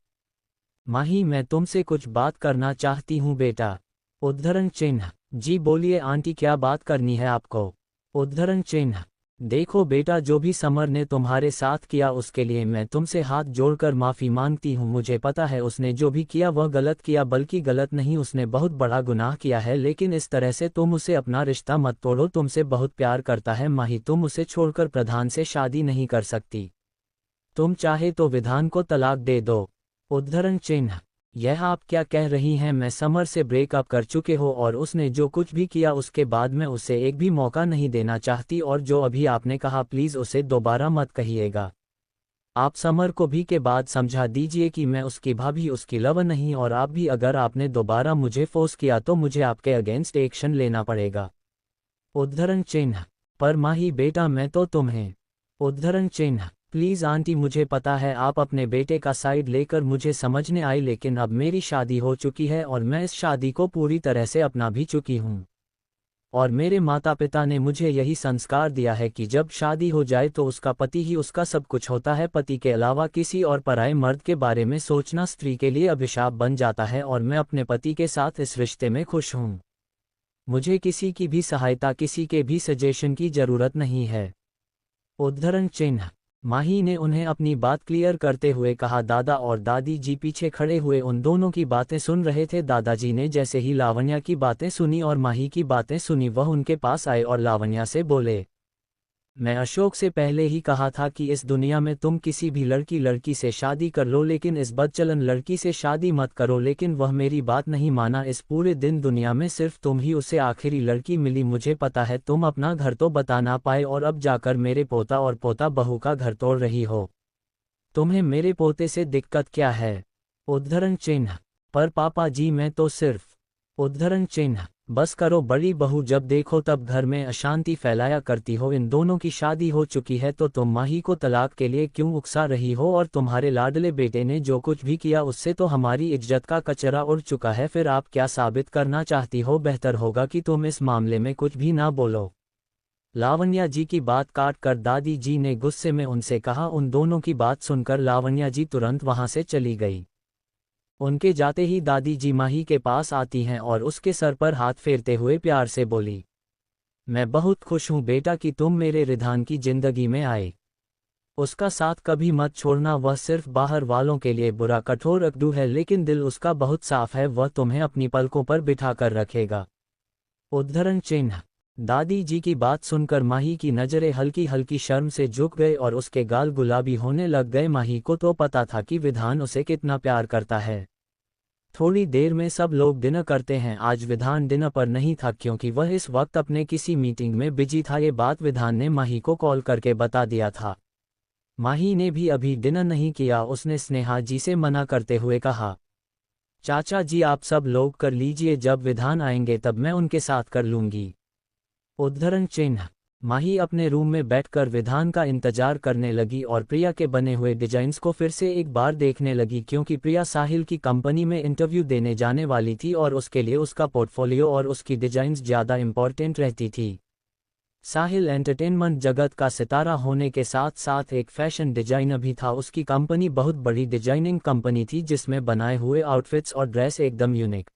माही मैं तुमसे कुछ बात करना चाहती हूँ बेटा। उद्धरण चिन्ह। जी बोलिए आंटी, क्या बात करनी है आपको? उद्धरण चिन्ह। देखो बेटा, जो भी समर ने तुम्हारे साथ किया उसके लिए मैं तुमसे हाथ जोड़कर माफ़ी मांगती हूँ। मुझे पता है उसने जो भी किया वह गलत किया, बल्कि गलत नहीं, उसने बहुत बड़ा गुनाह किया है, लेकिन इस तरह से तुम उसे अपना रिश्ता मत तोड़ो। तुमसे बहुत प्यार करता है माही, तुम उसे छोड़कर प्रधान से शादी नहीं कर सकती। तुम चाहे तो विधान को तलाक दे दो। उद्धरण चिन्ह। यह आप क्या कह रही हैं? मैं समर से ब्रेकअप कर चुके हो और उसने जो कुछ भी किया उसके बाद मैं उसे एक भी मौका नहीं देना चाहती, और जो अभी आपने कहा प्लीज़ उसे दोबारा मत कहिएगा। आप समर को भी के बाद समझा दीजिए कि मैं उसकी भाभी, उसकी लवर नहीं, और आप भी अगर आपने दोबारा मुझे फोर्स किया तो मुझे आपके अगेंस्ट एक्शन लेना पड़ेगा। उद्धरण चिन्ह। पर माही बेटा मैं तो तुम्हें। उद्धरण चिन्ह। प्लीज़ आंटी, मुझे पता है आप अपने बेटे का साइड लेकर मुझे समझने आई, लेकिन अब मेरी शादी हो चुकी है और मैं इस शादी को पूरी तरह से अपना भी चुकी हूँ। और मेरे माता पिता ने मुझे यही संस्कार दिया है कि जब शादी हो जाए तो उसका पति ही उसका सब कुछ होता है। पति के अलावा किसी और पराये मर्द के बारे में सोचना स्त्री के लिए अभिशाप बन जाता है, और मैं अपने पति के साथ इस रिश्ते में खुश हूँ। मुझे किसी की भी सहायता, किसी के भी सजेशन की ज़रूरत नहीं है। उद्धरण चिन्ह। माही ने उन्हें अपनी बात क्लियर करते हुए कहा। दादा और दादी जी पीछे खड़े हुए उन दोनों की बातें सुन रहे थे। दादाजी ने जैसे ही लावण्या की बातें सुनी और माही की बातें सुनी, वह उनके पास आए और लावण्या से बोले, मैं अशोक से पहले ही कहा था कि इस दुनिया में तुम किसी भी लड़की से शादी कर लो, लेकिन इस बदचलन लड़की से शादी मत करो, लेकिन वह मेरी बात नहीं माना। इस पूरे दिन दुनिया में सिर्फ तुम ही उसे आखिरी लड़की मिली। मुझे पता है तुम अपना घर तो बता ना पाए और अब जाकर मेरे पोता और पोता बहू का घर तोड़ रही हो। तुम्हें मेरे पोते से दिक्कत क्या है? उद्धरण चिन्ह। पर पापा जी मैं तो सिर्फ। उद्धरण चिन्ह। बस करो बड़ी बहू, जब देखो तब घर में अशांति फैलाया करती हो। इन दोनों की शादी हो चुकी है तो तुम माही को तलाक के लिए क्यों उकसा रही हो? और तुम्हारे लाडले बेटे ने जो कुछ भी किया उससे तो हमारी इज्जत का कचरा उड़ चुका है। फिर आप क्या साबित करना चाहती हो? बेहतर होगा कि तुम इस मामले में कुछ भी ना बोलो। लावण्या जी की बात काट कर दादी जी ने गुस्से में उनसे कहा। उन दोनों की बात सुनकर लावण्या जी तुरंत वहां से चली गई। उनके जाते ही दादी जी माही के पास आती हैं और उसके सर पर हाथ फेरते हुए प्यार से बोली, मैं बहुत खुश हूँ बेटा कि तुम मेरे रिधान की जिंदगी में आए। उसका साथ कभी मत छोड़ना, वह सिर्फ बाहर वालों के लिए बुरा कठोर अकड़ू है, लेकिन दिल उसका बहुत साफ है, वह तुम्हें अपनी पलकों पर बिठा कर रखेगा। उद्धरण चिन्ह। दादी जी की बात सुनकर माही की नज़रें हल्की हल्की शर्म से झुक गए और उसके गाल गुलाबी होने लग गए। माही को तो पता था कि विधान उसे कितना प्यार करता है। थोड़ी देर में सब लोग डिनर करते हैं। आज विधान डिनर पर नहीं था क्योंकि वह इस वक्त अपने किसी मीटिंग में बिजी था। ये बात विधान ने माही को कॉल करके बता दिया था। माही ने भी अभी डिनर नहीं किया। उसने स्नेहा जी से मना करते हुए कहा, चाचा जी आप सब लोग कर लीजिए, जब विधान आएंगे तब मैं उनके साथ कर लूंगी। उद्धरण चिन्ह। माही अपने रूम में बैठकर विधान का इंतजार करने लगी और प्रिया के बने हुए डिजाइन्स को फिर से एक बार देखने लगी क्योंकि प्रिया साहिल की कंपनी में इंटरव्यू देने जाने वाली थी और उसके लिए उसका पोर्टफोलियो और उसकी डिजाइन्स ज़्यादा इंपॉर्टेंट रहती थी। साहिल एंटरटेनमेंट जगत का सितारा होने के साथ साथ एक फैशन डिजाइनर भी था। उसकी कंपनी बहुत बड़ी डिजाइनिंग कंपनी थी जिसमें बनाए हुए आउटफिट्स और ड्रेस एकदम यूनिक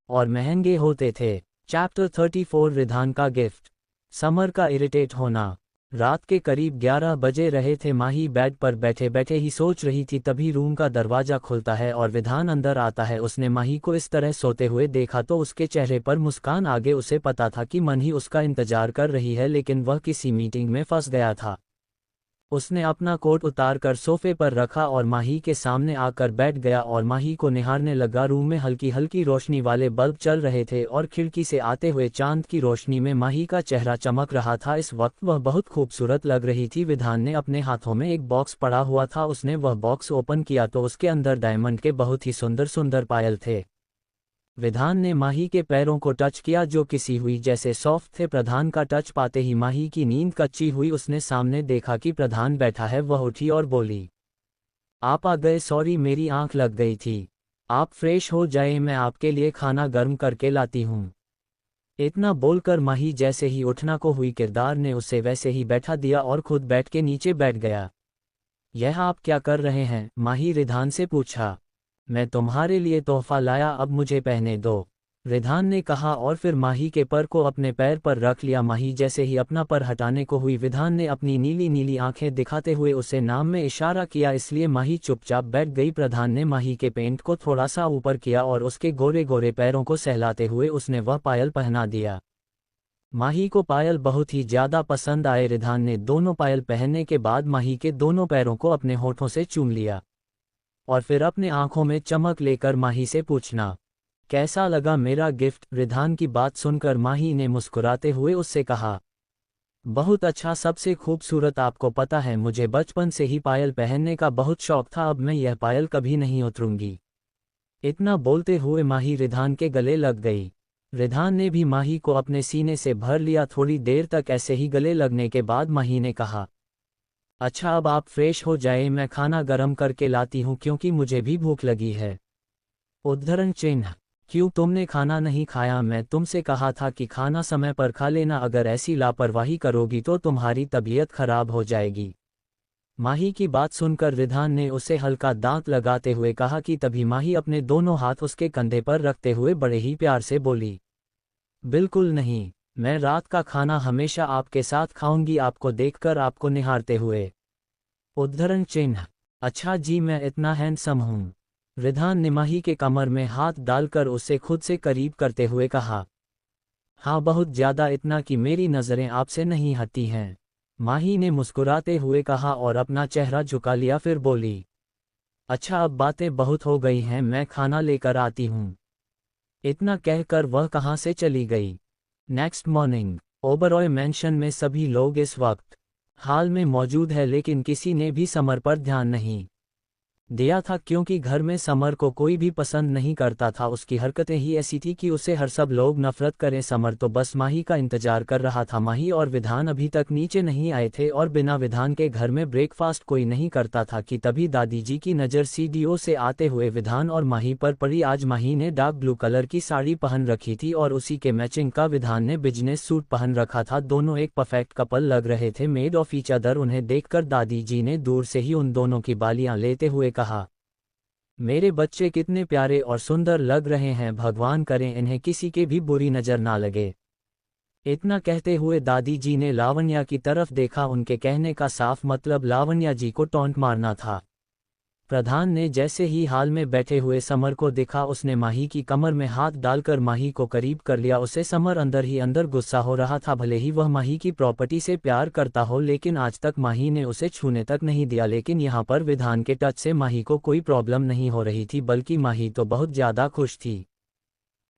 और महंगे होते थे। चैप्टर 34 रिधान का गिफ्ट। समर का इरिटेट होना। रात के करीब 11 बजे रहे थे। माही बेड पर बैठे बैठे ही सोच रही थी, तभी रूम का दरवाजा खुलता है और विधान अंदर आता है। उसने माही को इस तरह सोते हुए देखा तो उसके चेहरे पर मुस्कान आ गई। उसे पता था कि मन ही उसका इंतजार कर रही है, लेकिन वह किसी मीटिंग में फंस गया था। उसने अपना कोट उतारकर सोफे पर रखा और माही के सामने आकर बैठ गया और माही को निहारने लगा। रूम में हल्की हल्की रोशनी वाले बल्ब चल रहे थे और खिड़की से आते हुए चांद की रोशनी में माही का चेहरा चमक रहा था। इस वक्त वह बहुत खूबसूरत लग रही थी। विधान ने अपने हाथों में एक बॉक्स पड़ा हुआ था। उसने वह बॉक्स ओपन किया तो उसके अंदर डायमंड के बहुत ही सुंदर सुंदर पायल थे। विधान ने माही के पैरों को टच किया जो किसी हुई जैसे सॉफ्ट थे। प्रधान का टच पाते ही माही की नींद कच्ची हुई। उसने सामने देखा कि प्रधान बैठा है। वह उठी और बोली, आप आ गए, सॉरी मेरी आंख लग गई थी। आप फ्रेश हो जाए, मैं आपके लिए खाना गर्म करके लाती हूँ। इतना बोलकर माही जैसे ही उठना को हुई, किरदार ने उसे वैसे ही बैठा दिया और खुद बैठ के नीचे बैठ गया। यह आप क्या कर रहे हैं? माही रिधान से पूछा। मैं तुम्हारे लिए तोहफा लाया, अब मुझे पहने दो, रिधान ने कहा और फिर माही के पर को अपने पैर पर रख लिया। माही जैसे ही अपना पर हटाने को हुई, विधान ने अपनी नीली नीली आंखें दिखाते हुए उसे नाम में इशारा किया, इसलिए माही चुपचाप बैठ गई। प्रधान ने माही के पेंट को थोड़ा सा ऊपर किया और उसके गोरे गोरे पैरों को सहलाते हुए उसने वह पायल पहना दिया। माही को पायल बहुत ही ज्यादा पसंद आए। रिधान ने दोनों पायल पहनने के बाद माही के दोनों पैरों को अपने होठों से चूम लिया और फिर अपने आंखों में चमक लेकर माही से पूछना, कैसा लगा मेरा गिफ्ट? रिधान की बात सुनकर माही ने मुस्कुराते हुए उससे कहा, बहुत अच्छा, सबसे खूबसूरत। आपको पता है मुझे बचपन से ही पायल पहनने का बहुत शौक था, अब मैं यह पायल कभी नहीं उतरूंगी। इतना बोलते हुए माही रिधान के गले लग गई। रिधान ने भी माही को अपने सीने से भर लिया। थोड़ी देर तक ऐसे ही गले लगने के बाद माही ने कहा, अच्छा अब आप फ्रेश हो जाए, मैं खाना गर्म करके लाती हूँ क्योंकि मुझे भी भूख लगी है। उद्धरण चिन्ह। क्यों तुमने खाना नहीं खाया? मैं तुमसे कहा था कि खाना समय पर खा लेना, अगर ऐसी लापरवाही करोगी तो तुम्हारी तबीयत खराब हो जाएगी। माही की बात सुनकर रिधान ने उसे हल्का दांत लगाते हुए कहा कि तभी माही अपने दोनों हाथ उसके कंधे पर रखते हुए बड़े ही प्यार से बोली, बिल्कुल नहीं, मैं रात का खाना हमेशा आपके साथ खाऊंगी, आपको देखकर, आपको निहारते हुए। उद्धरण चिन्ह। अच्छा जी, मैं इतना हैंडसम हूँ? रिधान ने माही के कमर में हाथ डालकर उसे खुद से करीब करते हुए कहा, हाँ बहुत ज्यादा, इतना कि मेरी नज़रें आपसे नहीं हटती हैं। माही ने मुस्कुराते हुए कहा और अपना चेहरा झुका लिया, फिर बोली, अच्छा अब बातें बहुत हो गई हैं, मैं खाना लेकर आती हूँ। इतना कहकर वह कहाँ से चली गई। Next morning. ओबरॉय मैंशन में सभी लोग इस वक्त हाल में मौजूद है, लेकिन किसी ने भी समर पर ध्यान नहीं दिया था क्योंकि घर में समर को कोई भी पसंद नहीं करता था। उसकी हरकतें ही ऐसी थी कि उसे हर सब लोग नफरत करें। समर तो बस माही का इंतजार कर रहा था। माही और विधान अभी तक नीचे नहीं आए थे और बिना विधान के घर में ब्रेकफास्ट कोई नहीं करता था कि तभी दादी जी की नज़र सीडीओ से आते हुए विधान और माही पर पड़ी। आज माही ने डार्क ब्लू कलर की साड़ी पहन रखी थी और उसी के मैचिंग का विधान ने बिजनेस सूट पहन रखा था। दोनों एक परफेक्ट कपल लग रहे थे, मेड ऑफ ईच अदर। उन्हें देखकर दादी जी ने दूर से ही उन दोनों की बालियां लेते हुए कहा, मेरे बच्चे कितने प्यारे और सुंदर लग रहे हैं, भगवान करें इन्हें किसी के भी बुरी नज़र ना लगे। इतना कहते हुए दादी जी ने लावण्या की तरफ देखा। उनके कहने का साफ मतलब लावण्या जी को टॉन्ट मारना था। प्रधान ने जैसे ही हाल में बैठे हुए समर को देखा उसने माही की कमर में हाथ डालकर माही को करीब कर लिया। उसे समर अंदर ही अंदर गुस्सा हो रहा था, भले ही वह माही की प्रॉपर्टी से प्यार करता हो लेकिन आज तक माही ने उसे छूने तक नहीं दिया। लेकिन यहाँ पर विधान के टच से माही को कोई प्रॉब्लम नहीं हो रही थी, बल्कि माही तो बहुत ज़्यादा खुश थी।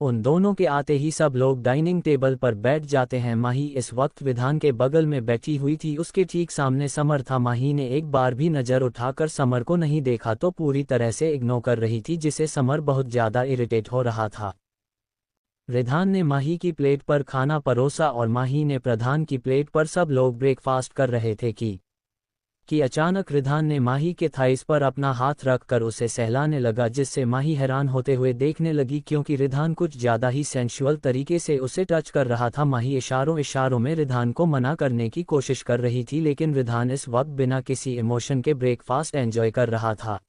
उन दोनों के आते ही सब लोग डाइनिंग टेबल पर बैठ जाते हैं। माही इस वक्त विधान के बगल में बैठी हुई थी, उसके ठीक सामने समर था। माही ने एक बार भी नज़र उठाकर समर को नहीं देखा तो पूरी तरह से इग्नोर कर रही थी, जिसे समर बहुत ज़्यादा इरिटेट हो रहा था। विधान ने माही की प्लेट पर खाना परोसा और माही ने प्रधान की प्लेट पर सब लोग ब्रेकफास्ट कर रहे थे कि अचानक रिधान ने माही के थाइस पर अपना हाथ रखकर उसे सहलाने लगा, जिससे माही हैरान होते हुए देखने लगी क्योंकि रिधान कुछ ज़्यादा ही सेंशुअल तरीके से उसे टच कर रहा था। माही इशारों में रिधान को मना करने की कोशिश कर रही थी, लेकिन रिधान इस वक्त बिना किसी इमोशन के ब्रेकफास्ट एंजॉय कर रहा था।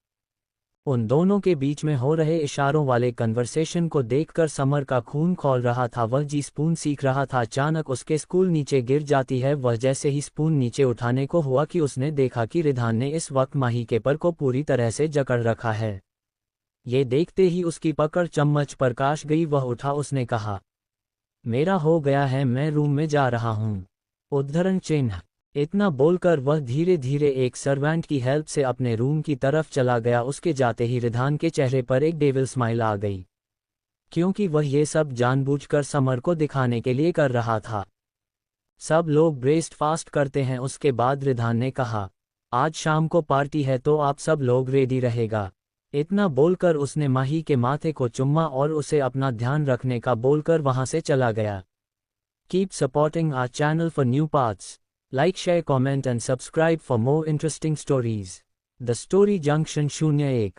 उन दोनों के बीच में हो रहे इशारों वाले कन्वर्सेशन को देखकर समर का खून खौल रहा था। वह जी स्पून सीख रहा था। अचानक उसके स्पून नीचे गिर जाती है। वह जैसे ही स्पून नीचे उठाने को हुआ कि उसने देखा कि रिधान ने इस वक्त माही के पर को पूरी तरह से जकड़ रखा है। ये देखते ही उसकी पकड़ चम्मच पर काश गई। वह उठा, उसने कहा, मेरा हो गया है, मैं रूम में जा रहा हूँ। उद्धरण चिन्ह। इतना बोलकर वह धीरे धीरे एक सर्वेंट की हेल्प से अपने रूम की तरफ चला गया। उसके जाते ही रिधान के चेहरे पर एक डेविल स्माइल आ गई, क्योंकि वह ये सब जानबूझकर समर को दिखाने के लिए कर रहा था। सब लोग ब्रेकफास्ट करते हैं। उसके बाद रिधान ने कहा, आज शाम को पार्टी है तो आप सब लोग रेडी रहेगा। इतना बोलकर उसने माही के माथे को चुम्मा और उसे अपना ध्यान रखने का बोलकर वहां से चला गया। Keep supporting our channel for new parts. Like, share, comment and subscribe for more interesting stories. The Story Junction 01